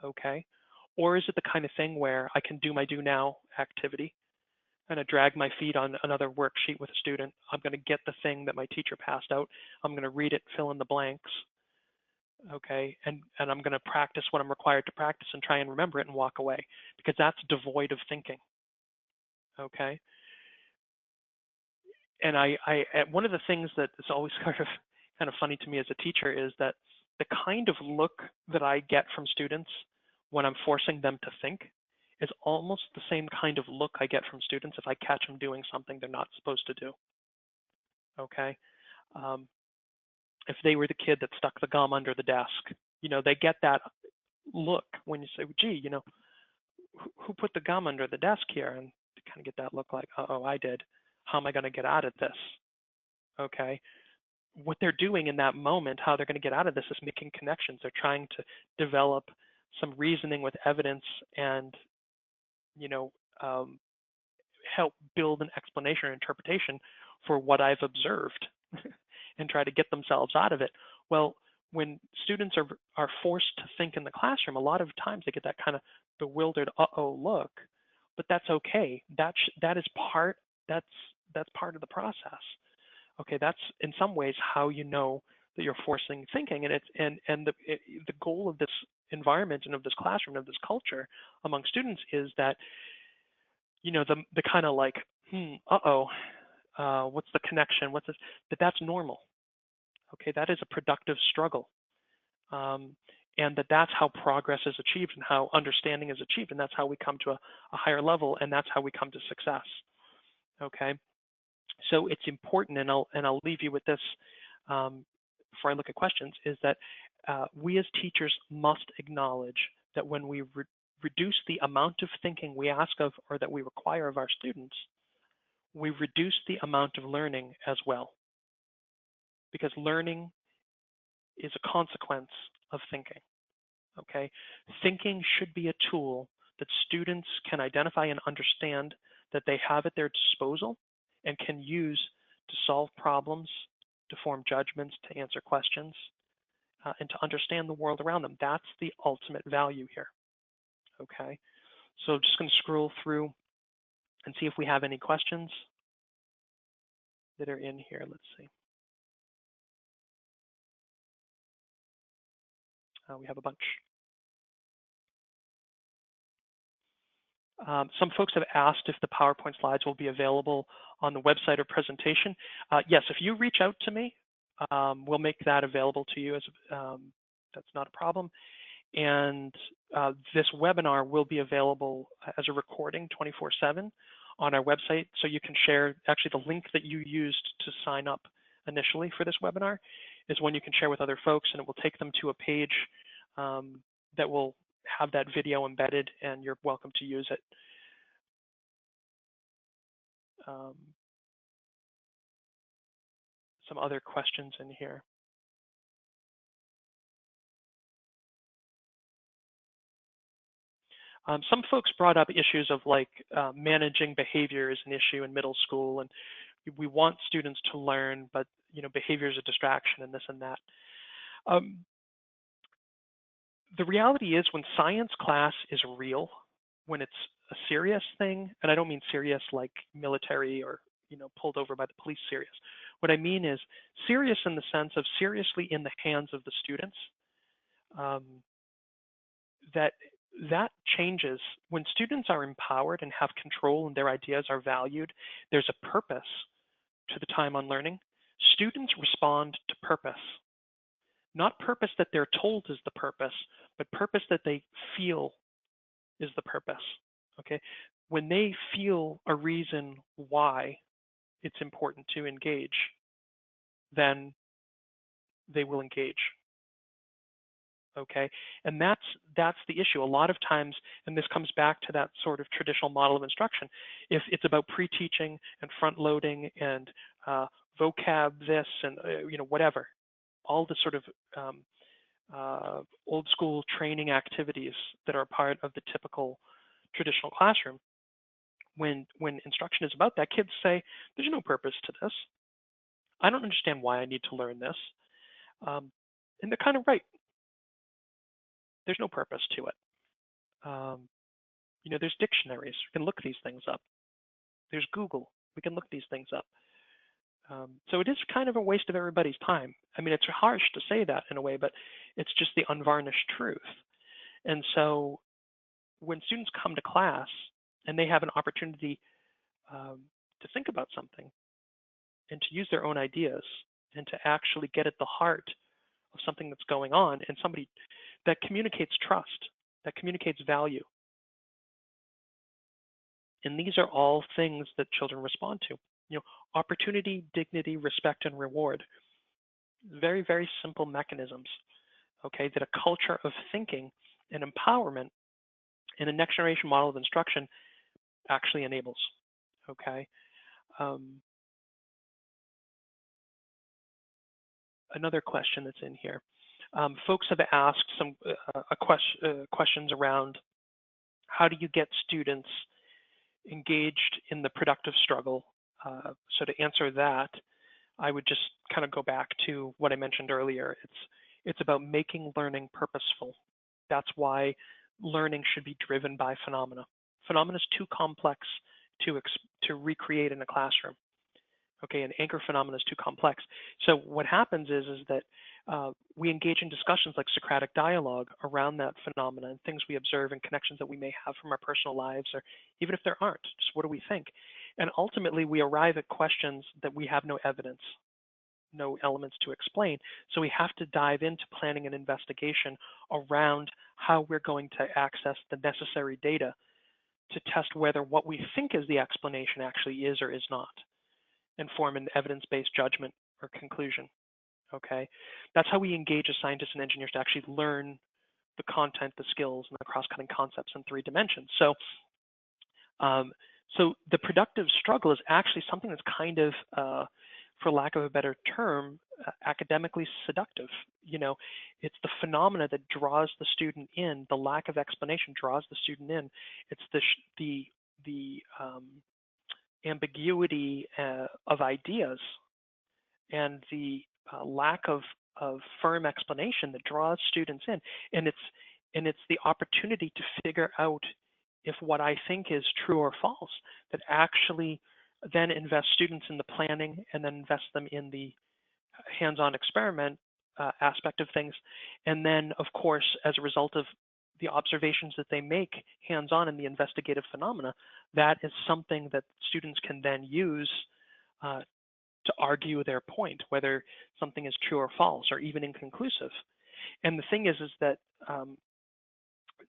Okay? Or is it the kind of thing where I can do my do now activity, and I drag my feet on another worksheet with a student? I'm going to get the thing that my teacher passed out. I'm going to read it, fill in the blanks. Okay, and I'm going to practice what I'm required to practice and try and remember it and walk away, because that's devoid of thinking. Okay, and one of the things that is always kind of funny to me as a teacher is that the kind of look that I get from students when I'm forcing them to think is almost the same kind of look I get from students if I catch them doing something they're not supposed to do. Okay. If they were the kid that stuck the gum under the desk, they get that look when you say, gee, who put the gum under the desk here? And they kind of get that look like, oh, I did. How am I going to get out of this? Okay. What they're doing in that moment, how they're going to get out of this, is making connections. They're trying to develop some reasoning with evidence and, help build an explanation or interpretation for what I've observed and try to get themselves out of it. Well, when students are forced to think in the classroom, a lot of times they get that kind of bewildered, uh-oh look, but that's okay. That is part, that's part of the process. Okay, that's in some ways how you know that you're forcing thinking, and the goal of this environment and of this classroom, of this culture among students is that, the kind of like, what's the connection? What's this? That's normal. Okay, that is a productive struggle. And that's how progress is achieved and how understanding is achieved. And that's how we come to a higher level, and that's how we come to success. Okay, so it's important, and I'll leave you with this before I look at questions, is that we as teachers must acknowledge that when we reduce the amount of thinking we ask of or that we require of our students, we reduce the amount of learning as well. Because learning is a consequence of thinking. Okay, thinking should be a tool that students can identify and understand that they have at their disposal and can use to solve problems, to form judgments, to answer questions, and to understand the world around them. That's the ultimate value here. Okay, so just going to scroll through and see if we have any questions that are in here. Let's see. We have a bunch. Some folks have asked if the PowerPoint slides will be available on the website or presentation. Yes, if you reach out to me, we'll make that available to you. That's not a problem. And this webinar will be available as a recording 24/7 on our website. So you can share, actually the link that you used to sign up initially for this webinar is one you can share with other folks, and it will take them to a page that will have that video embedded, and you're welcome to use it. Some other questions in here. Some folks brought up issues of like managing behavior is an issue in middle school, and we want students to learn, but behavior is a distraction and this and that. The reality is when science class is real, when it's a serious thing, and I don't mean serious like military or pulled over by the police serious. What I mean is serious in the sense of seriously in the hands of the students. That changes when students are empowered and have control and their ideas are valued. There's a purpose to the time on learning. Students respond to purpose. Not purpose that they're told is the purpose, but purpose that they feel is the purpose. Okay? When they feel a reason why it's important to engage, then they will engage. Okay, and that's the issue. A lot of times, and this comes back to that sort of traditional model of instruction. If it's about pre-teaching and front-loading and vocab this and whatever, all the sort of old school training activities that are part of the typical traditional classroom. When instruction is about that, kids say, "There's no purpose to this. I don't understand why I need to learn this," and they're kind of right. There's no purpose to it. There's dictionaries. We can look these things up. There's Google. We can look these things up. So it is kind of a waste of everybody's time. I mean, it's harsh to say that in a way, but it's just the unvarnished truth. And so when students come to class and they have an opportunity to think about something and to use their own ideas and to actually get at the heart of something that's going on, and somebody that communicates trust, that communicates value. And these are all things that children respond to. Opportunity, dignity, respect, and reward. Very, very simple mechanisms, okay, that a culture of thinking and empowerment in a next generation model of instruction actually enables, okay? Another question that's in here. Folks have asked some questions around how do you get students engaged in the productive struggle. So to answer that, I would just kind of go back to what I mentioned earlier. It's about making learning purposeful. That's why learning should be driven by phenomena. Phenomena is too complex to recreate in a classroom. Okay, an anchor phenomenon is too complex. So what happens is that we engage in discussions like Socratic dialogue around that phenomena and things we observe and connections that we may have from our personal lives, or even if there aren't, just what do we think? And ultimately, we arrive at questions that we have no evidence no elements to explain. So we have to dive into planning an investigation around how we're going to access the necessary data to test whether what we think is the explanation actually is or is not, and form an evidence-based judgment or conclusion. Okay, that's how we engage as scientists and engineers to actually learn the content, the skills, and the cross-cutting concepts in 3 dimensions. Um, so the productive struggle is actually something that's kind of, for lack of a better term, academically seductive. You know, it's the phenomena that draws the student in. The lack of explanation draws the student in. It's the ambiguity of ideas and the lack of firm explanation that draws students in, and it's the opportunity to figure out if what I think is true or false that actually then invest students in the planning and then invest them in the hands-on experiment aspect of things, and then of course as a result of the observations that they make hands-on in the investigative phenomena, that is something that students can then use to argue their point, whether something is true or false or even inconclusive. And the thing is that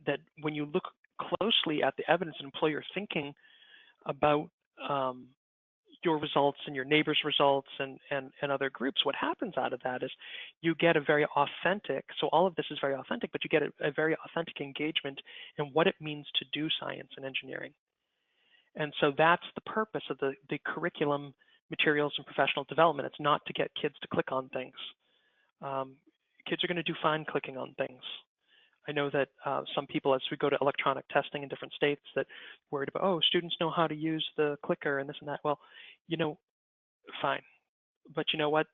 that when you look closely at the evidence and employ your thinking about your results and your neighbor's results and other groups, what happens out of that is you get a very authentic, so all of this is very authentic, but you get a very authentic engagement in what it means to do science and engineering. And so that's the purpose of the curriculum, materials, and professional development. It's not to get kids to click on things. Kids are going to do fine clicking on things. I know that some people, as we go to electronic testing in different states, that worried about, oh, students know how to use the clicker and this and that. Well, you know, fine. But you know what?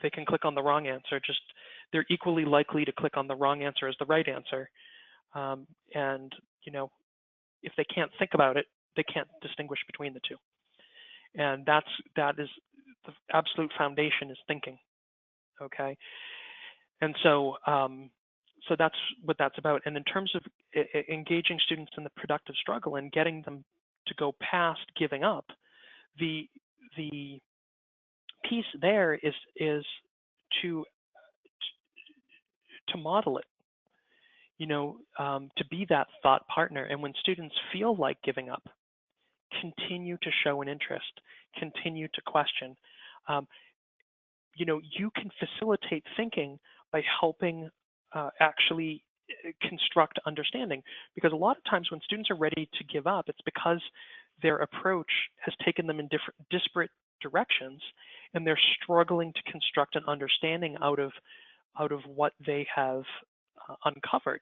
They can click on the wrong answer. Just they're equally likely to click on the wrong answer as the right answer. And, you know, if they can't think about it, they can't distinguish between the two. And that is the absolute foundation is thinking. Okay. And so, so that's what that's about. And in terms of engaging students in the productive struggle and getting them to go past giving up, the piece there is to model it. You know, to be that thought partner. And when students feel like giving up, continue to show an interest, continue to question. You know, you can facilitate thinking by helping actually construct understanding. Because a lot of times when students are ready to give up, it's because their approach has taken them in different disparate directions, and they're struggling to construct an understanding out of what they have uncovered.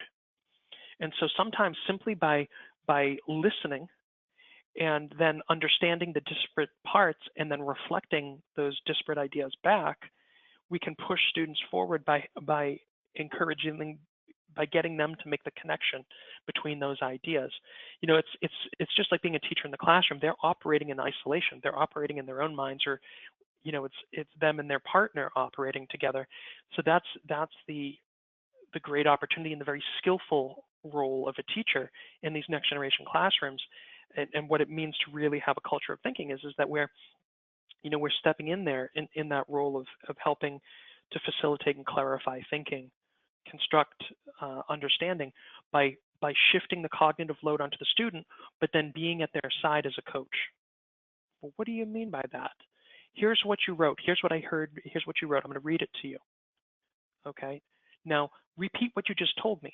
And so sometimes simply by listening and then understanding the disparate parts and then reflecting those disparate ideas back, we can push students forward by encouraging them, by getting them to make the connection between those ideas. You know, it's just like being a teacher in the classroom. They're operating in isolation. They're operating in their own minds, or you know, it's them and their partner operating together. So that's the great opportunity and the very skillful role of a teacher in these next generation classrooms. And what it means to really have a culture of thinking is that we're stepping in there in that role of helping to facilitate and clarify thinking, construct understanding by shifting the cognitive load onto the student, but then being at their side as a coach. Well, what do you mean by that? Here's what you wrote. Here's what I heard. Here's what you wrote. I'm going to read it to you. Okay. Now repeat what you just told me.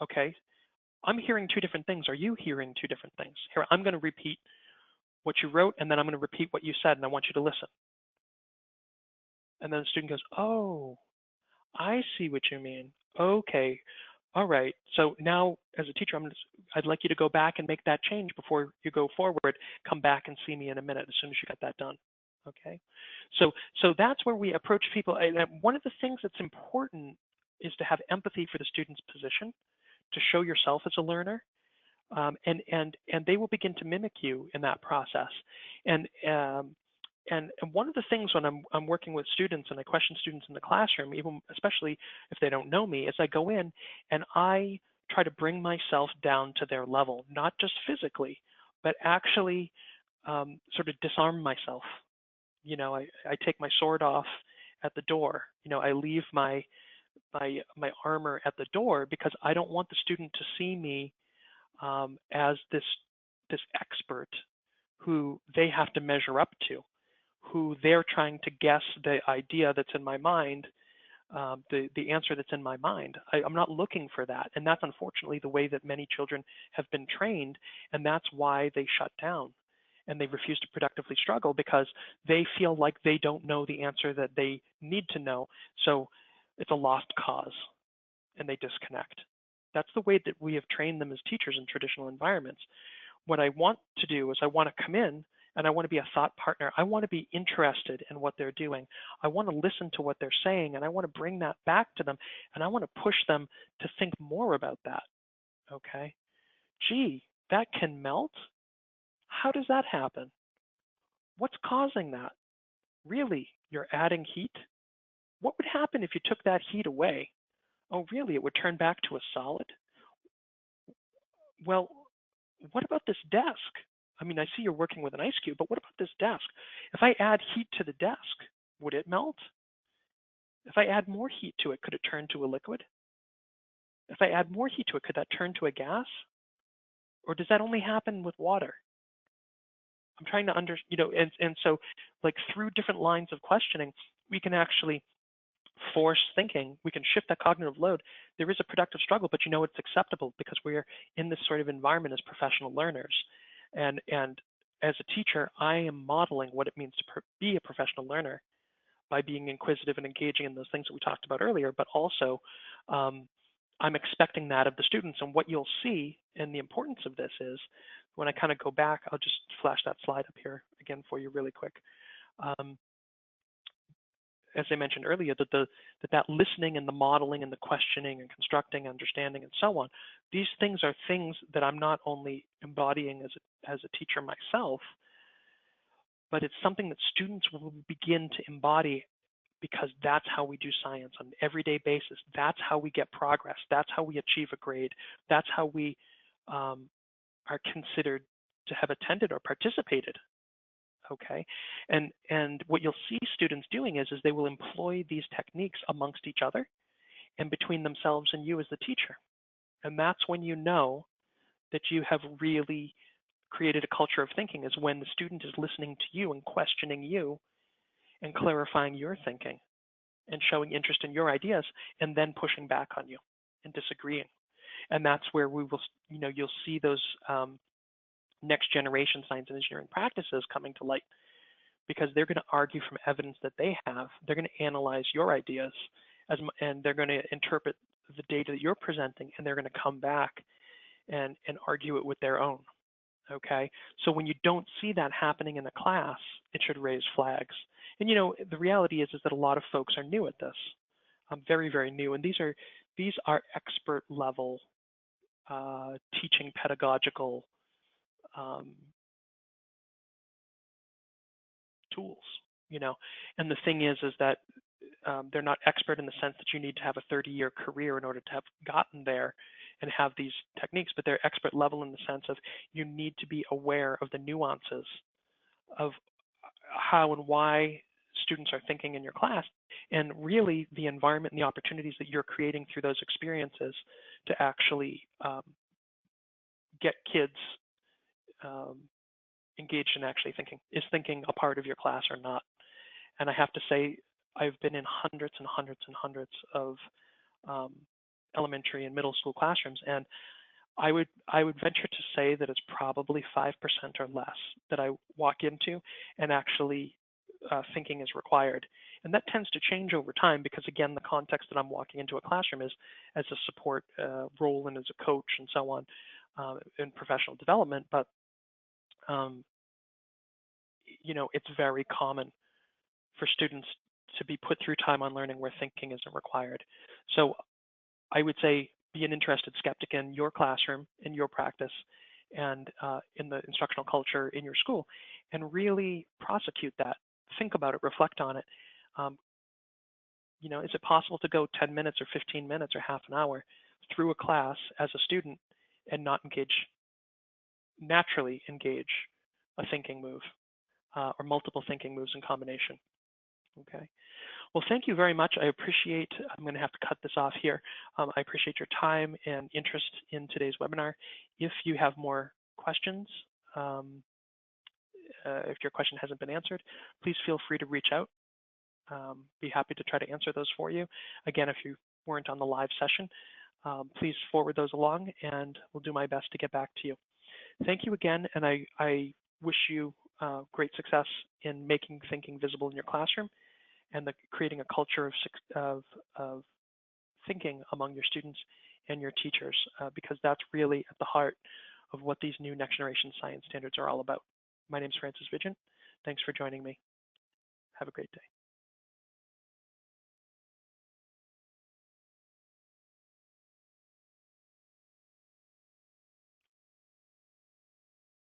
Okay. I'm hearing 2 different things. Are you hearing 2 different things? Here, I'm going to repeat what you wrote, and then I'm going to repeat what you said, and I want you to listen. And then the student goes, oh, I see what you mean. Okay. All right. So now, as a teacher, I'd like you to go back and make that change before you go forward. Come back and see me in a minute as soon as you got that done. Okay. So that's where we approach people. And one of the things that's important is to have empathy for the student's position, to show yourself as a learner, and they will begin to mimic you in that process. And one of the things when I'm working with students and I question students in the classroom, even especially if they don't know me, is I go in and I try to bring myself down to their level, not just physically, but actually sort of disarm myself I take my sword off at the door. I leave my armor at the door because I don't want the student to see me as this expert who they have to measure up to, who they're trying to guess the idea that's in my mind, the answer that's in my mind. I'm not looking for that, and that's unfortunately the way that many children have been trained, and that's why they shut down and they refuse to productively struggle because they feel like they don't know the answer that they need to know. So it's a lost cause, and they disconnect. That's the way that we have trained them as teachers in traditional environments. What I want to do is I want to come in and I want to be a thought partner. I want to be interested in what they're doing. I want to listen to what they're saying and I want to bring that back to them and I want to push them to think more about that. Okay. Gee, that can melt? How does that happen? What's causing that? Really? You're adding heat? What would happen if you took that heat away? Oh, really? It would turn back to a solid? Well, what about this desk? I mean, I see you're working with an ice cube, but what about this desk? If I add heat to the desk, would it melt? If I add more heat to it, could it turn to a liquid? If I add more heat to it, could that turn to a gas? Or does that only happen with water? I'm trying to and so like through different lines of questioning, we can actually force thinking. We can shift that cognitive load. There is a productive struggle, but it's acceptable because we're in this sort of environment as professional learners. And as a teacher, I am modeling what it means to be a professional learner by being inquisitive and engaging in those things that we talked about earlier, but also I'm expecting that of the students. And what you'll see, and the importance of this is, when I kind of go back, I'll just flash that slide up here again for you really quick. As I mentioned earlier, that listening and the modeling and the questioning and constructing, understanding, and so on, these things are things that I'm not only embodying as a teacher myself, but it's something that students will begin to embody because that's how we do science on an everyday basis. That's how we get progress. That's how we achieve a grade. That's how we are considered to have attended or participated. Okay, and what you'll see students doing is they will employ these techniques amongst each other and between themselves and you as the teacher. And that's when you know that you have really created a culture of thinking, is when the student is listening to you and questioning you and clarifying your thinking and showing interest in your ideas and then pushing back on you and disagreeing. And that's where we will, you'll see those next generation science and engineering practices coming to light, because they're going to argue from evidence that they have. They're going to analyze your ideas and they're going to interpret the data that you're presenting, and they're going to come back and argue it with their own. Okay, so when you don't see that happening in a class, it should raise flags. And the reality is that a lot of folks are new at this. Very, very new, and these are expert level teaching pedagogical tools. And the thing is that they're not expert in the sense that you need to have a 30-year career in order to have gotten there and have these techniques, but they're expert level in the sense of you need to be aware of the nuances of how and why students are thinking in your class, and really the environment and the opportunities that you're creating through those experiences to actually get kids engaged in actually thinking. Is thinking a part of your class or not? And I have to say, I've been in hundreds and hundreds and hundreds of elementary and middle school classrooms, and I would venture to say that it's probably 5% or less that I walk into and actually thinking is required. And that tends to change over time because, again, the context that I'm walking into a classroom is as a support role and as a coach and so on in professional development. But, it's very common for students to be put through time on learning where thinking isn't required. So I would say be an interested skeptic in your classroom, in your practice, and in the instructional culture in your school, and really prosecute that. Think about it, reflect on it. Is it possible to go 10 minutes or 15 minutes or half an hour through a class as a student and not naturally engage a thinking move? or multiple thinking moves in combination. Okay. Well, thank you very much. I appreciate, I'm going to have to cut this off here. I appreciate your time and interest in today's webinar. If you have more questions, if your question hasn't been answered, please feel free to reach out. Be happy to try to answer those for you. Again, if you weren't on the live session, please forward those along and we'll do my best to get back to you. Thank you again, and I wish you great success in making thinking visible in your classroom and creating a culture of thinking among your students and your teachers, because that's really at the heart of what these new next generation science standards are all about. My name is Francis Vigent. Thanks for joining me. Have a great day.